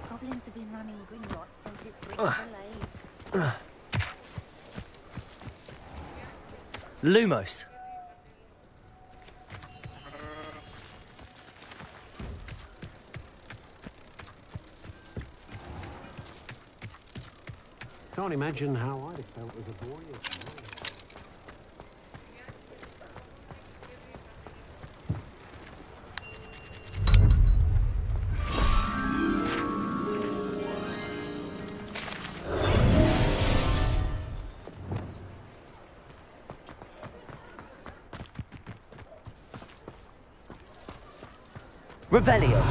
Speaker 4: Goblins have been running Gringotts since it bricks were laid.
Speaker 2: Lumos.
Speaker 15: Can't imagine how I'd have felt as a boy.
Speaker 2: Revelio.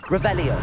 Speaker 2: Revelio.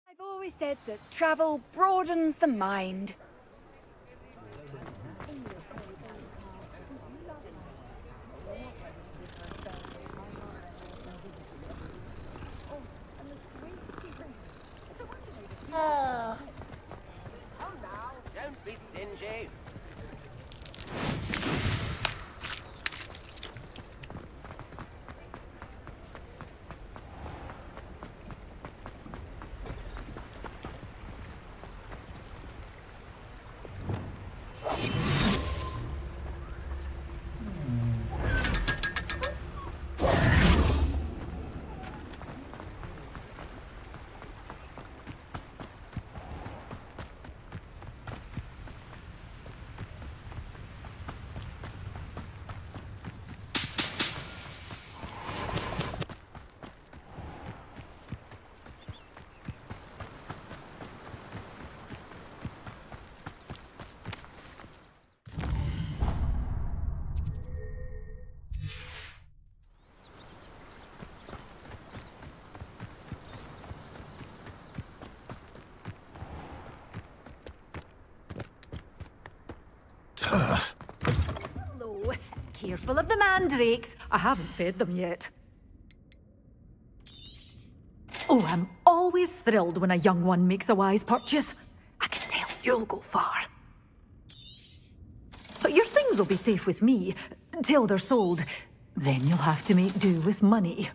Speaker 16: I've always said that travel broadens the mind.
Speaker 17: Come now, don't be stingy.
Speaker 7: Hello. Careful of the mandrakes. I haven't fed them yet. Oh, I'm always thrilled when a young one makes a wise purchase. I can tell you'll go far. But your things will be safe with me, till they're sold. Then you'll have to make do with money.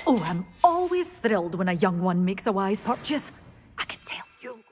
Speaker 7: Oh, I'm always thrilled when a young one makes a wise purchase. I can tell you'll go.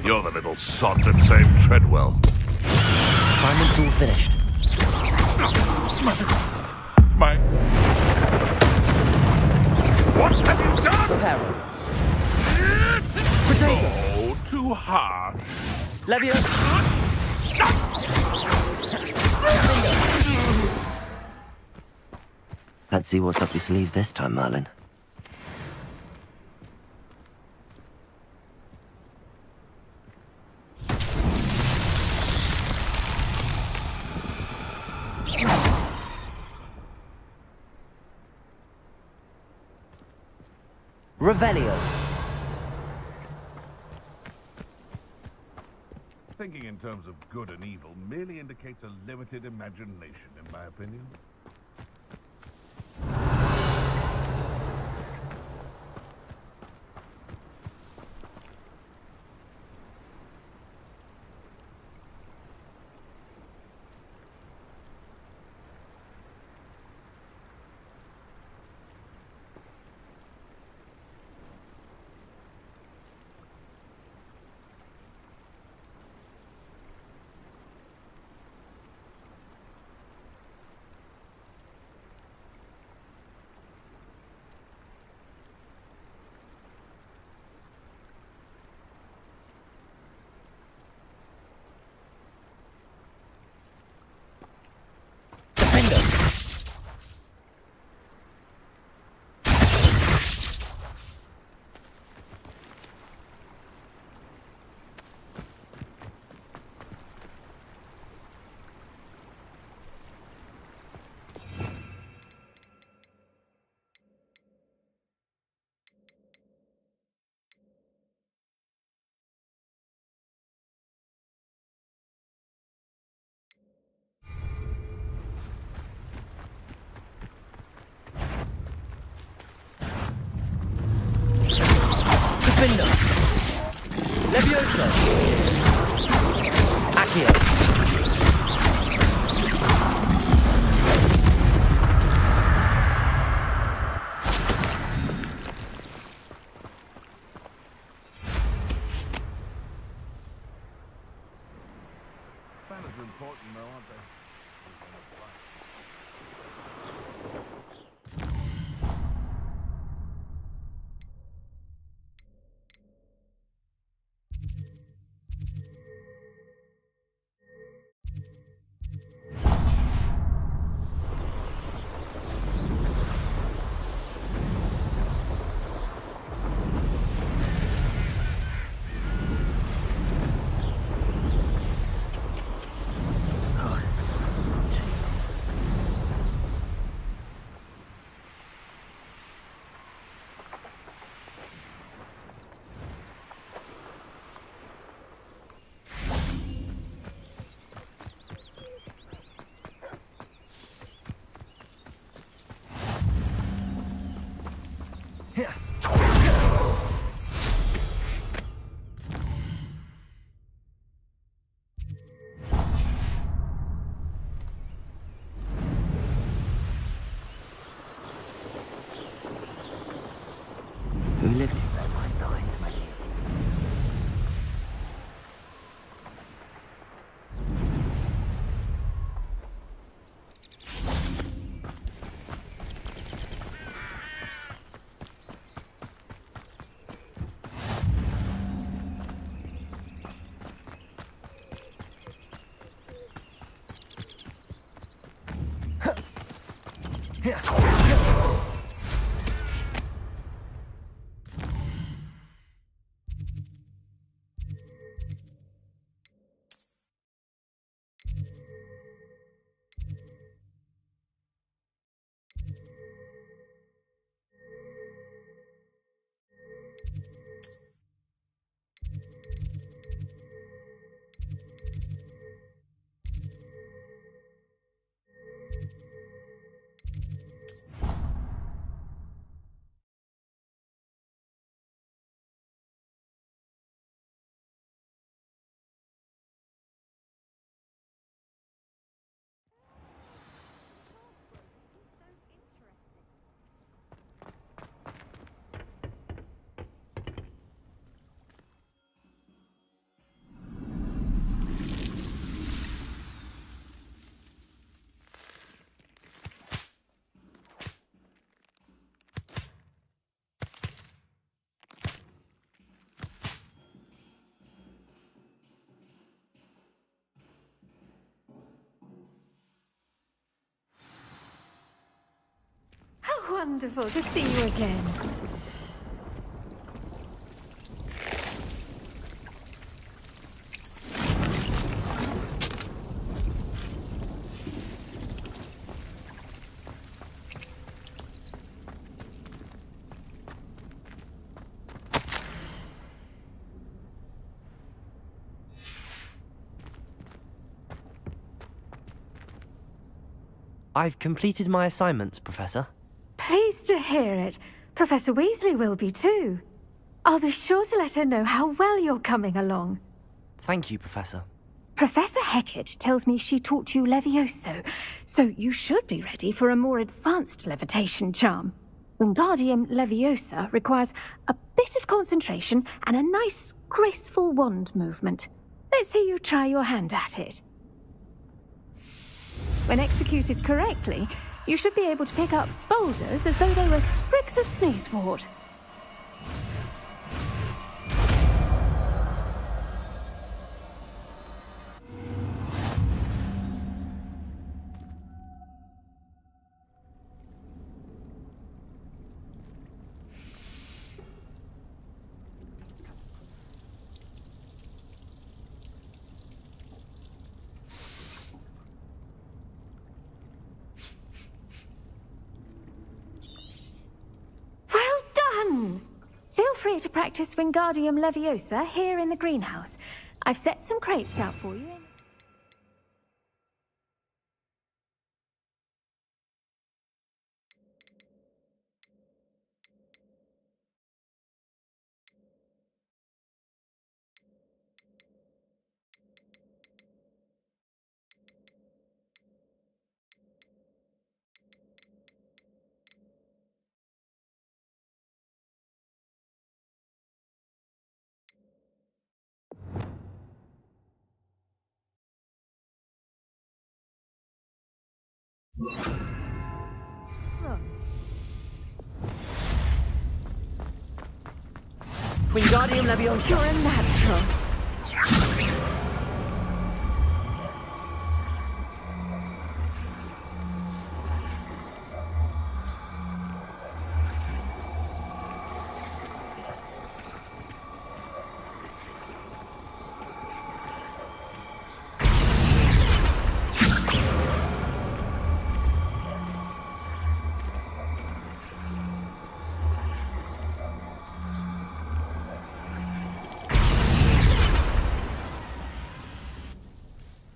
Speaker 5: You're the little sod that saved Treadwell.
Speaker 2: Assignment's all finished.
Speaker 5: My... What have you done?
Speaker 2: Prepare.
Speaker 5: Oh, too harsh.
Speaker 2: Leviosa. Let's see what's up your sleeve this time, Merlin. Revelio.
Speaker 5: Thinking in terms of good and evil merely indicates a limited imagination, in my opinion.
Speaker 2: Levioso! Accio!
Speaker 10: Banners are important, though, aren't they?
Speaker 2: Who lived here?
Speaker 7: How wonderful to see you again.
Speaker 2: I've completed my assignments, Professor.
Speaker 7: Pleased to hear it. Professor Weasley will be too. I'll be sure to let her know how well you're coming along.
Speaker 2: Thank you, Professor.
Speaker 4: Professor Hecat tells me she taught you Levioso, so you should be ready for a more advanced levitation charm. Wingardium Leviosa requires a bit of concentration and a nice, graceful wand movement. Let's see you try your hand at it. When executed correctly, you should be able to pick up boulders as though they were sprigs of sneezewort. Feel free to practice Wingardium Leviosa here in the greenhouse. I've set some crates out for you.
Speaker 2: Wingardium Leviosa.
Speaker 4: You're a natural.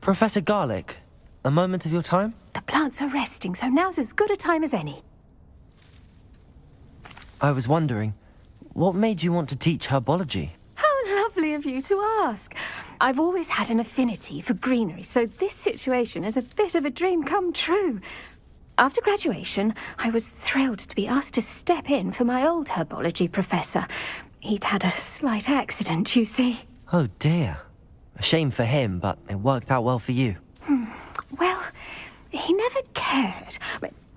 Speaker 2: Professor Garlick, a moment of your time?
Speaker 4: The plants are resting, so now's as good a time as any.
Speaker 2: I was wondering, what made you want to teach herbology?
Speaker 4: How lovely of you to ask. I've always had an affinity for greenery, so this situation is a bit of a dream come true. After graduation, I was thrilled to be asked to step in for my old herbology professor. He'd had a slight accident, you see.
Speaker 2: Oh dear. A shame for him, but it worked out well for you.
Speaker 4: Well, he never cared,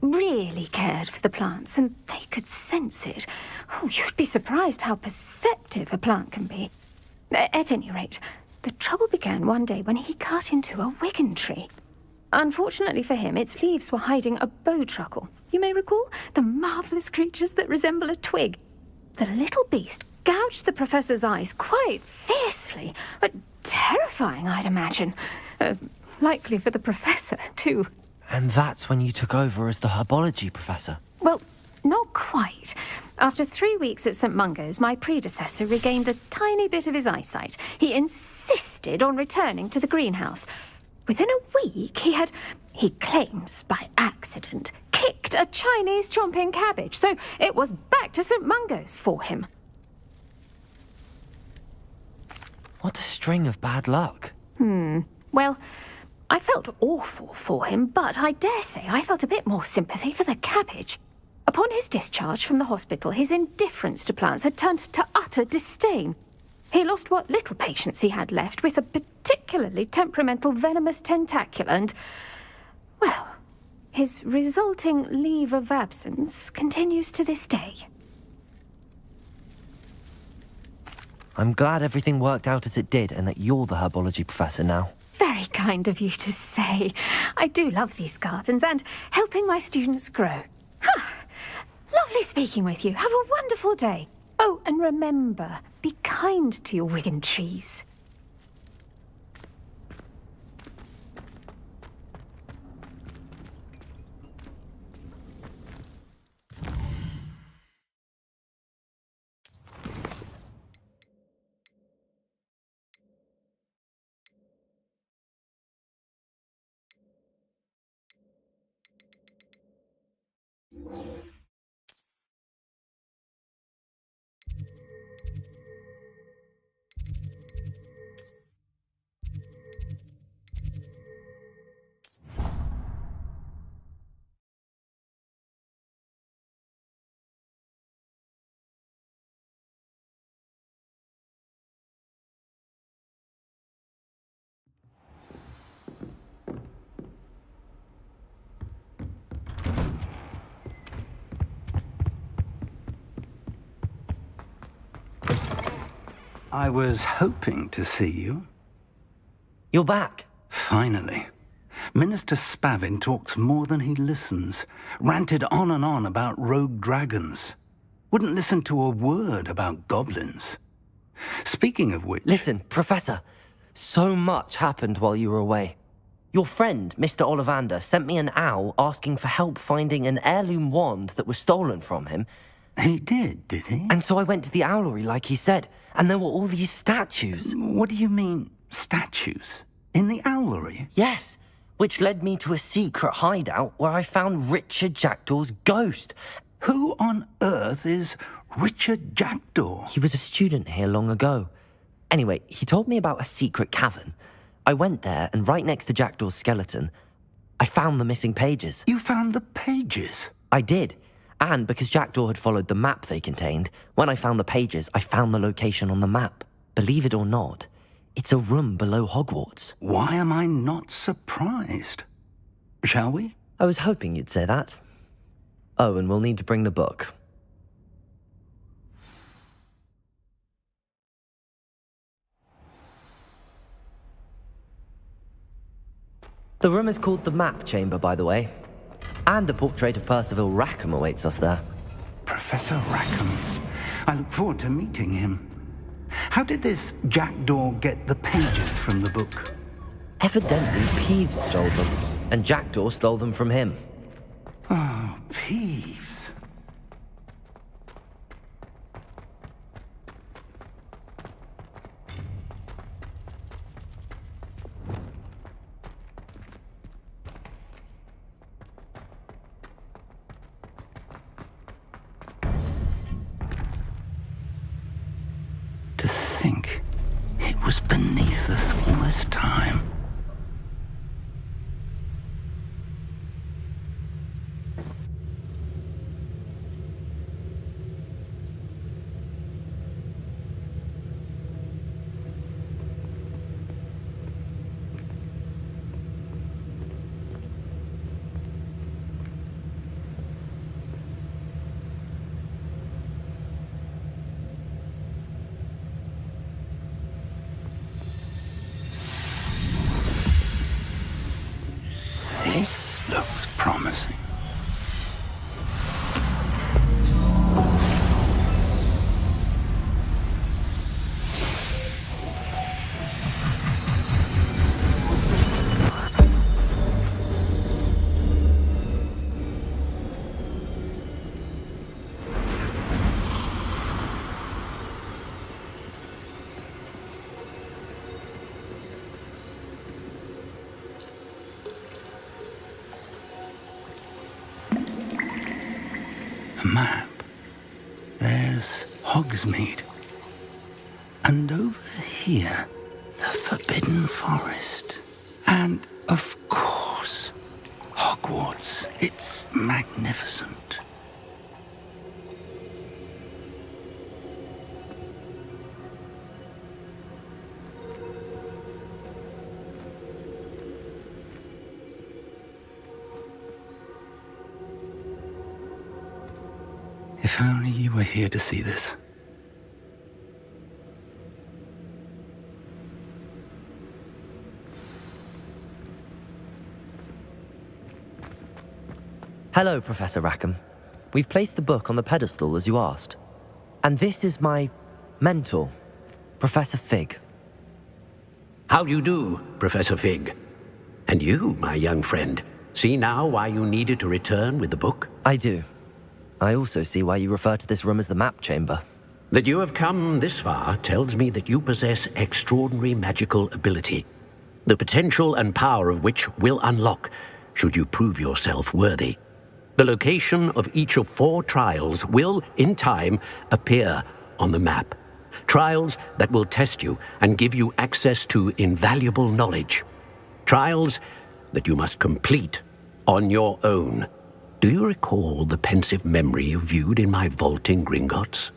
Speaker 4: really cared for the plants, and they could sense it. Oh, you'd be surprised how perceptive a plant can be. At any rate, the trouble began one day when he cut into a wigan tree. Unfortunately for him, its leaves were hiding a bowtruckle. You may recall the marvellous creatures that resemble a twig. The little beast gouged the professor's eyes quite fiercely, but terrifying, I'd imagine. Likely for the professor, too.
Speaker 2: And that's when you took over as the herbology professor?
Speaker 4: Well, not quite. After 3 weeks at St. Mungo's, my predecessor regained a tiny bit of his eyesight. He insisted on returning to the greenhouse. Within a week, he claims by accident, kicked a Chinese chomping cabbage, so it was back to St. Mungo's for him.
Speaker 2: What a string of bad luck.
Speaker 4: Well, I felt awful for him, but I dare say I felt a bit more sympathy for the cabbage. Upon his discharge from the hospital, his indifference to plants had turned to utter disdain. He lost what little patience he had left with a particularly temperamental venomous tentacula and, well, his resulting leave of absence continues to this day.
Speaker 2: I'm glad everything worked out as it did and that you're the herbology professor now.
Speaker 4: Very kind of you to say. I do love these gardens and helping my students grow. Lovely speaking with you. Have a wonderful day. Oh, and remember, be kind to your wigan trees.
Speaker 18: I was hoping to see you.
Speaker 2: You're back.
Speaker 18: Finally. Minister Spavin talks more than he listens. Ranted on and on about rogue dragons. Wouldn't listen to a word about goblins. Speaking of which...
Speaker 2: Listen, Professor. So much happened while you were away. Your friend, Mr. Ollivander, sent me an owl asking for help finding an heirloom wand that was stolen from him.
Speaker 18: He did he?
Speaker 2: And so I went to the owlery like he said, and there were all these statues.
Speaker 18: What do you mean, statues? In the owlery?
Speaker 2: Yes, which led me to a secret hideout where I found Richard Jackdaw's ghost.
Speaker 18: Who on earth is Richard Jackdaw?
Speaker 2: He was a student here long ago. Anyway, he told me about a secret cavern. I went there, and right next to Jackdaw's skeleton, I found the missing pages.
Speaker 18: You found the pages?
Speaker 2: I did. And because Jackdaw had followed the map they contained, when I found the pages, I found the location on the map. Believe it or not, it's a room below Hogwarts.
Speaker 18: Why am I not surprised? Shall we?
Speaker 2: I was hoping you'd say that. Oh, and we'll need to bring the book. The room is called the Map Chamber, by the way. And a portrait of Percival Rackham awaits us there.
Speaker 18: Professor Rackham. I look forward to meeting him. How did this jackdaw get the pages from the book?
Speaker 2: Evidently, Peeves stole them, and Jackdaw stole them from him.
Speaker 18: Oh, Peeves. To think it was beneath us all this time. This looks promising. A map. There's Hogsmeade. And over here, the Forbidden Forest. And, of course, Hogwarts. It's magnificent. If only you were here to see this.
Speaker 2: Hello, Professor Rackham. We've placed the book on the pedestal as you asked. And this is my mentor, Professor Fig.
Speaker 6: How do you do, Professor Fig? And you, my young friend, see now why you needed to return with the book?
Speaker 2: I do. I also see why you refer to this room as the Map Chamber.
Speaker 6: That you have come this far tells me that you possess extraordinary magical ability, the potential and power of which will unlock should you prove yourself worthy. The location of each of 4 trials will, in time, appear on the map. Trials that will test you and give you access to invaluable knowledge. Trials that you must complete on your own. Do you recall the pensive memory you viewed in my vault in Gringotts?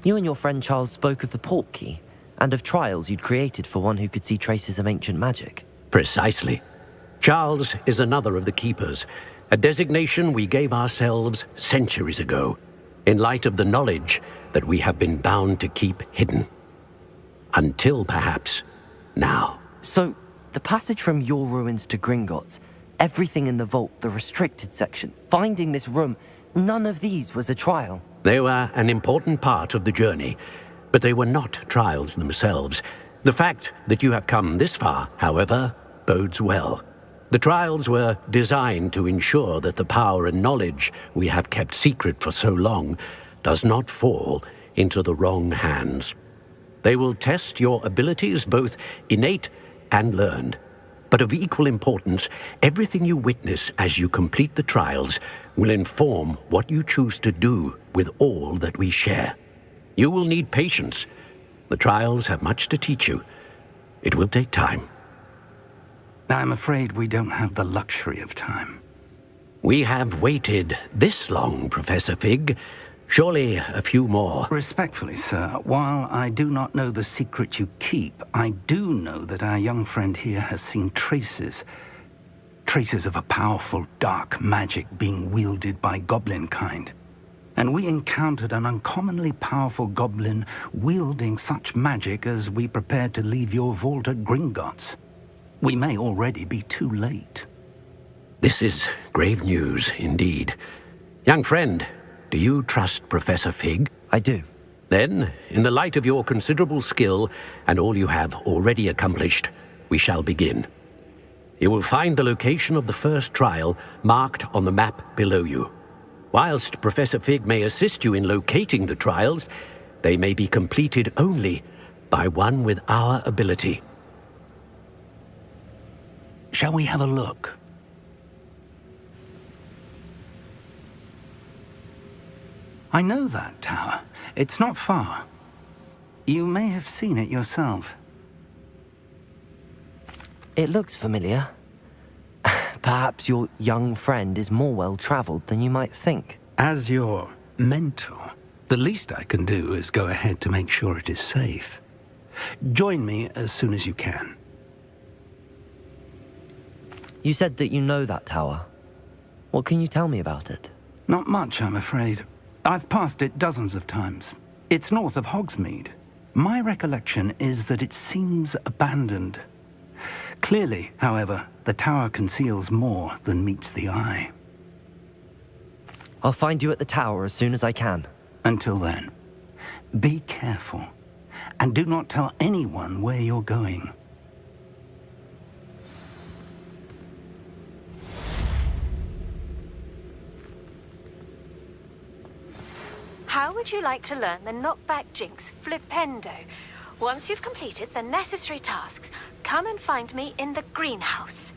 Speaker 2: You and your friend Charles spoke of the Portkey, and of trials you'd created for one who could see traces of ancient magic.
Speaker 6: Precisely. Charles is another of the Keepers, a designation we gave ourselves centuries ago, in light of the knowledge that we have been bound to keep hidden. Until, perhaps, now.
Speaker 2: So, the passage from your ruins to Gringotts, everything in the vault, the restricted section, finding this room, none of these was a trial.
Speaker 6: They were an important part of the journey, but they were not trials themselves. The fact that you have come this far, however, bodes well. The trials were designed to ensure that the power and knowledge we have kept secret for so long does not fall into the wrong hands. They will test your abilities, both innate and learned. But of equal importance, everything you witness as you complete the trials will inform what you choose to do with all that we share. You will need patience. The trials have much to teach you. It will take time.
Speaker 18: I'm afraid we don't have the luxury of time.
Speaker 6: We have waited this long, Professor Fig. Surely a few more.
Speaker 18: Respectfully, sir, while I do not know the secret you keep, I do know that our young friend here has seen traces of a powerful dark magic being wielded by goblin kind. And we encountered an uncommonly powerful goblin wielding such magic as we prepared to leave your vault at Gringotts. We may already be too late.
Speaker 6: This is grave news indeed. Young friend, do you trust Professor Fig?
Speaker 2: I do.
Speaker 6: Then, in the light of your considerable skill and all you have already accomplished, we shall begin. You will find the location of the first trial marked on the map below you. Whilst Professor Fig may assist you in locating the trials, they may be completed only by one with our ability.
Speaker 18: Shall we have a look? I know that tower. It's not far. You may have seen it yourself.
Speaker 2: It looks familiar. Perhaps your young friend is more well-traveled than you might think.
Speaker 18: As your mentor, the least I can do is go ahead to make sure it is safe. Join me as soon as you can.
Speaker 2: You said that you know that tower. What can you tell me about it?
Speaker 18: Not much, I'm afraid. I've passed it dozens of times. It's north of Hogsmeade. My recollection is that it seems abandoned. Clearly, however, the tower conceals more than meets the eye.
Speaker 2: I'll find you at the tower as soon as I can.
Speaker 18: Until then, be careful, and do not tell anyone where you're going.
Speaker 4: How would you like to learn the knockback jinx flipendo? Once you've completed the necessary tasks, come and find me in the greenhouse.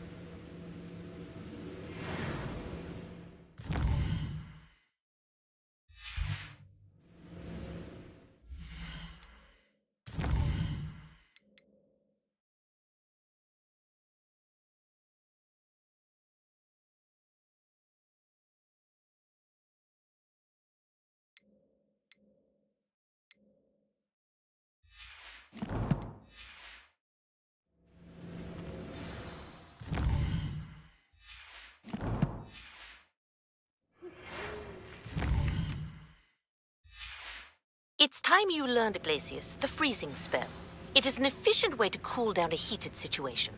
Speaker 19: It's time you learned, Glacius, the freezing spell. It is an efficient way to cool down a heated situation.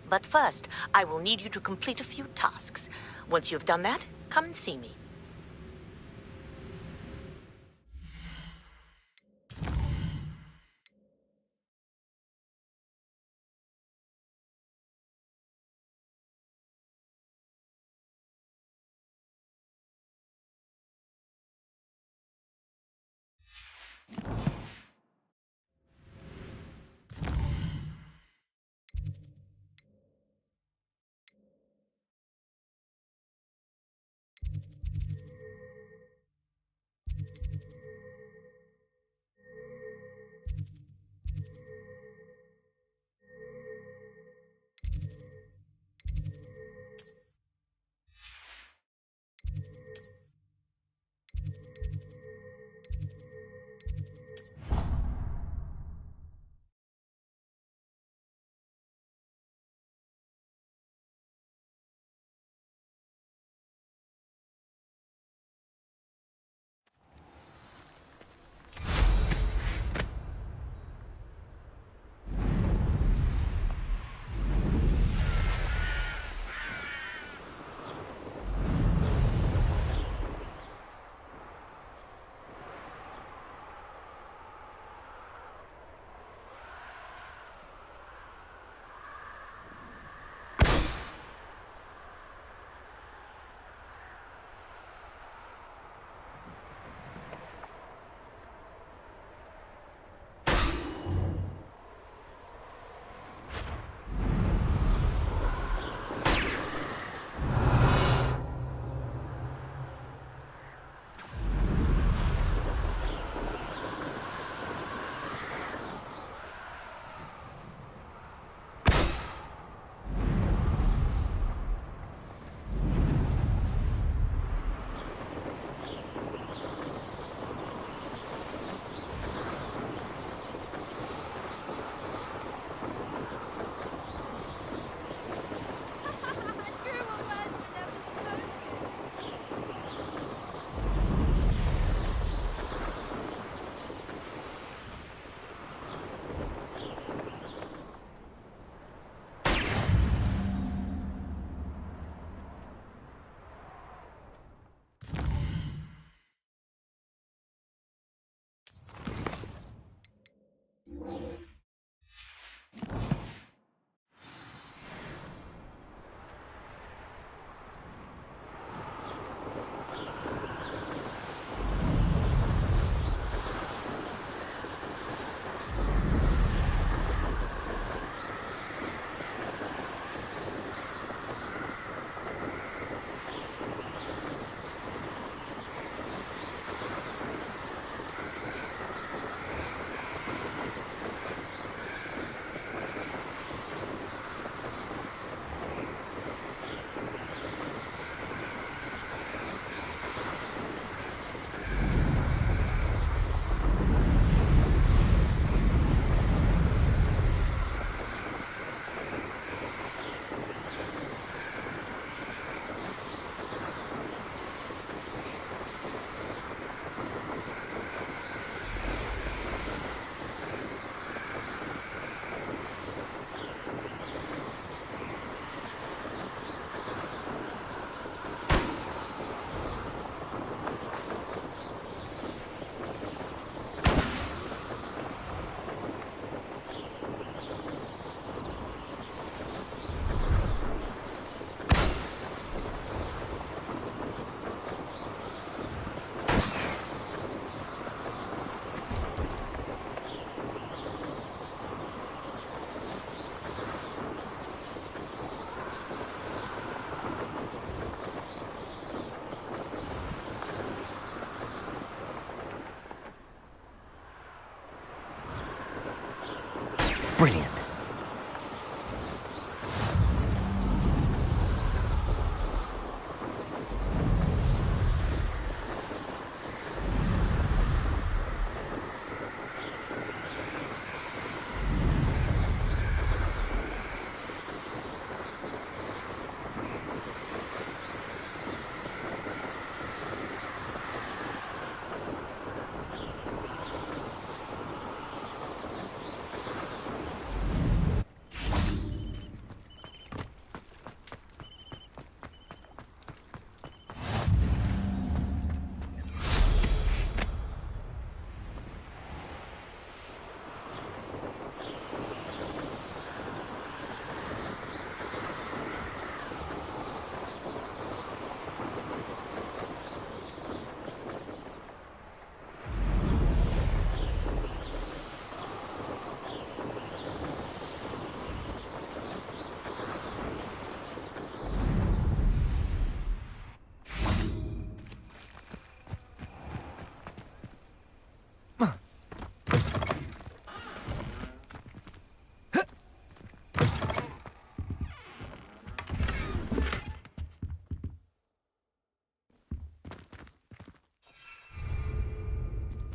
Speaker 19: But first, I will need you to complete a few tasks. Once you've done that, come and see me.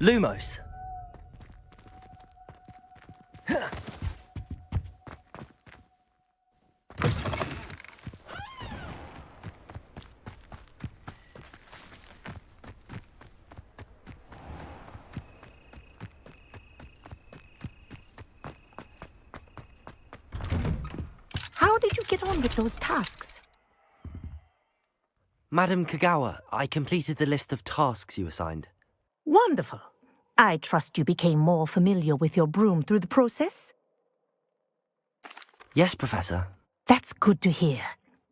Speaker 2: Lumos.
Speaker 8: How did you get on with those tasks?
Speaker 2: Madam Kagawa, I completed the list of tasks you assigned.
Speaker 8: Wonderful. I trust you became more familiar with your broom through the process?
Speaker 2: Yes, Professor.
Speaker 8: That's good to hear.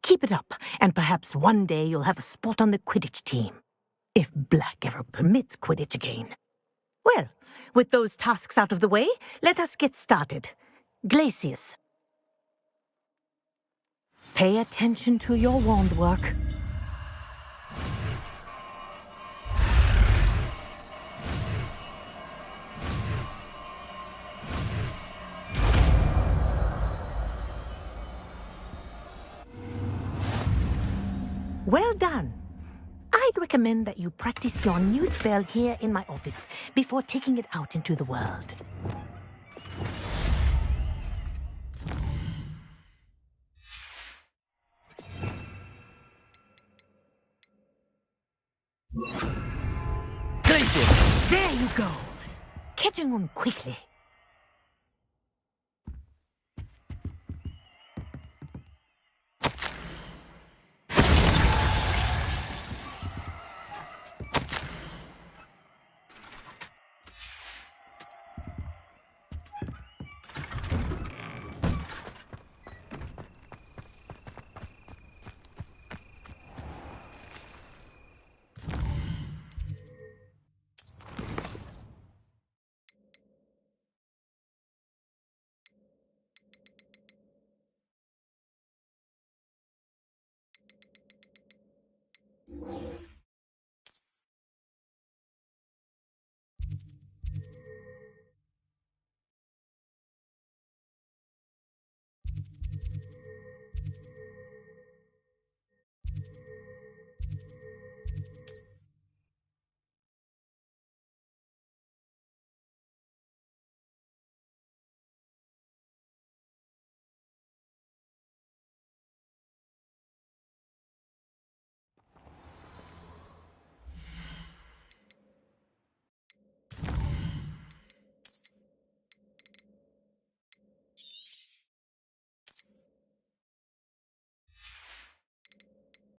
Speaker 8: Keep it up, and perhaps one day you'll have a spot on the Quidditch team. If Black ever permits Quidditch again. Well, with those tasks out of the way, let us get started. Glacius. Pay attention to your wand work. Well done. I'd recommend that you practice your new spell here in my office before taking it out into the world.
Speaker 2: Glacius!
Speaker 8: There you go. Catching on quickly.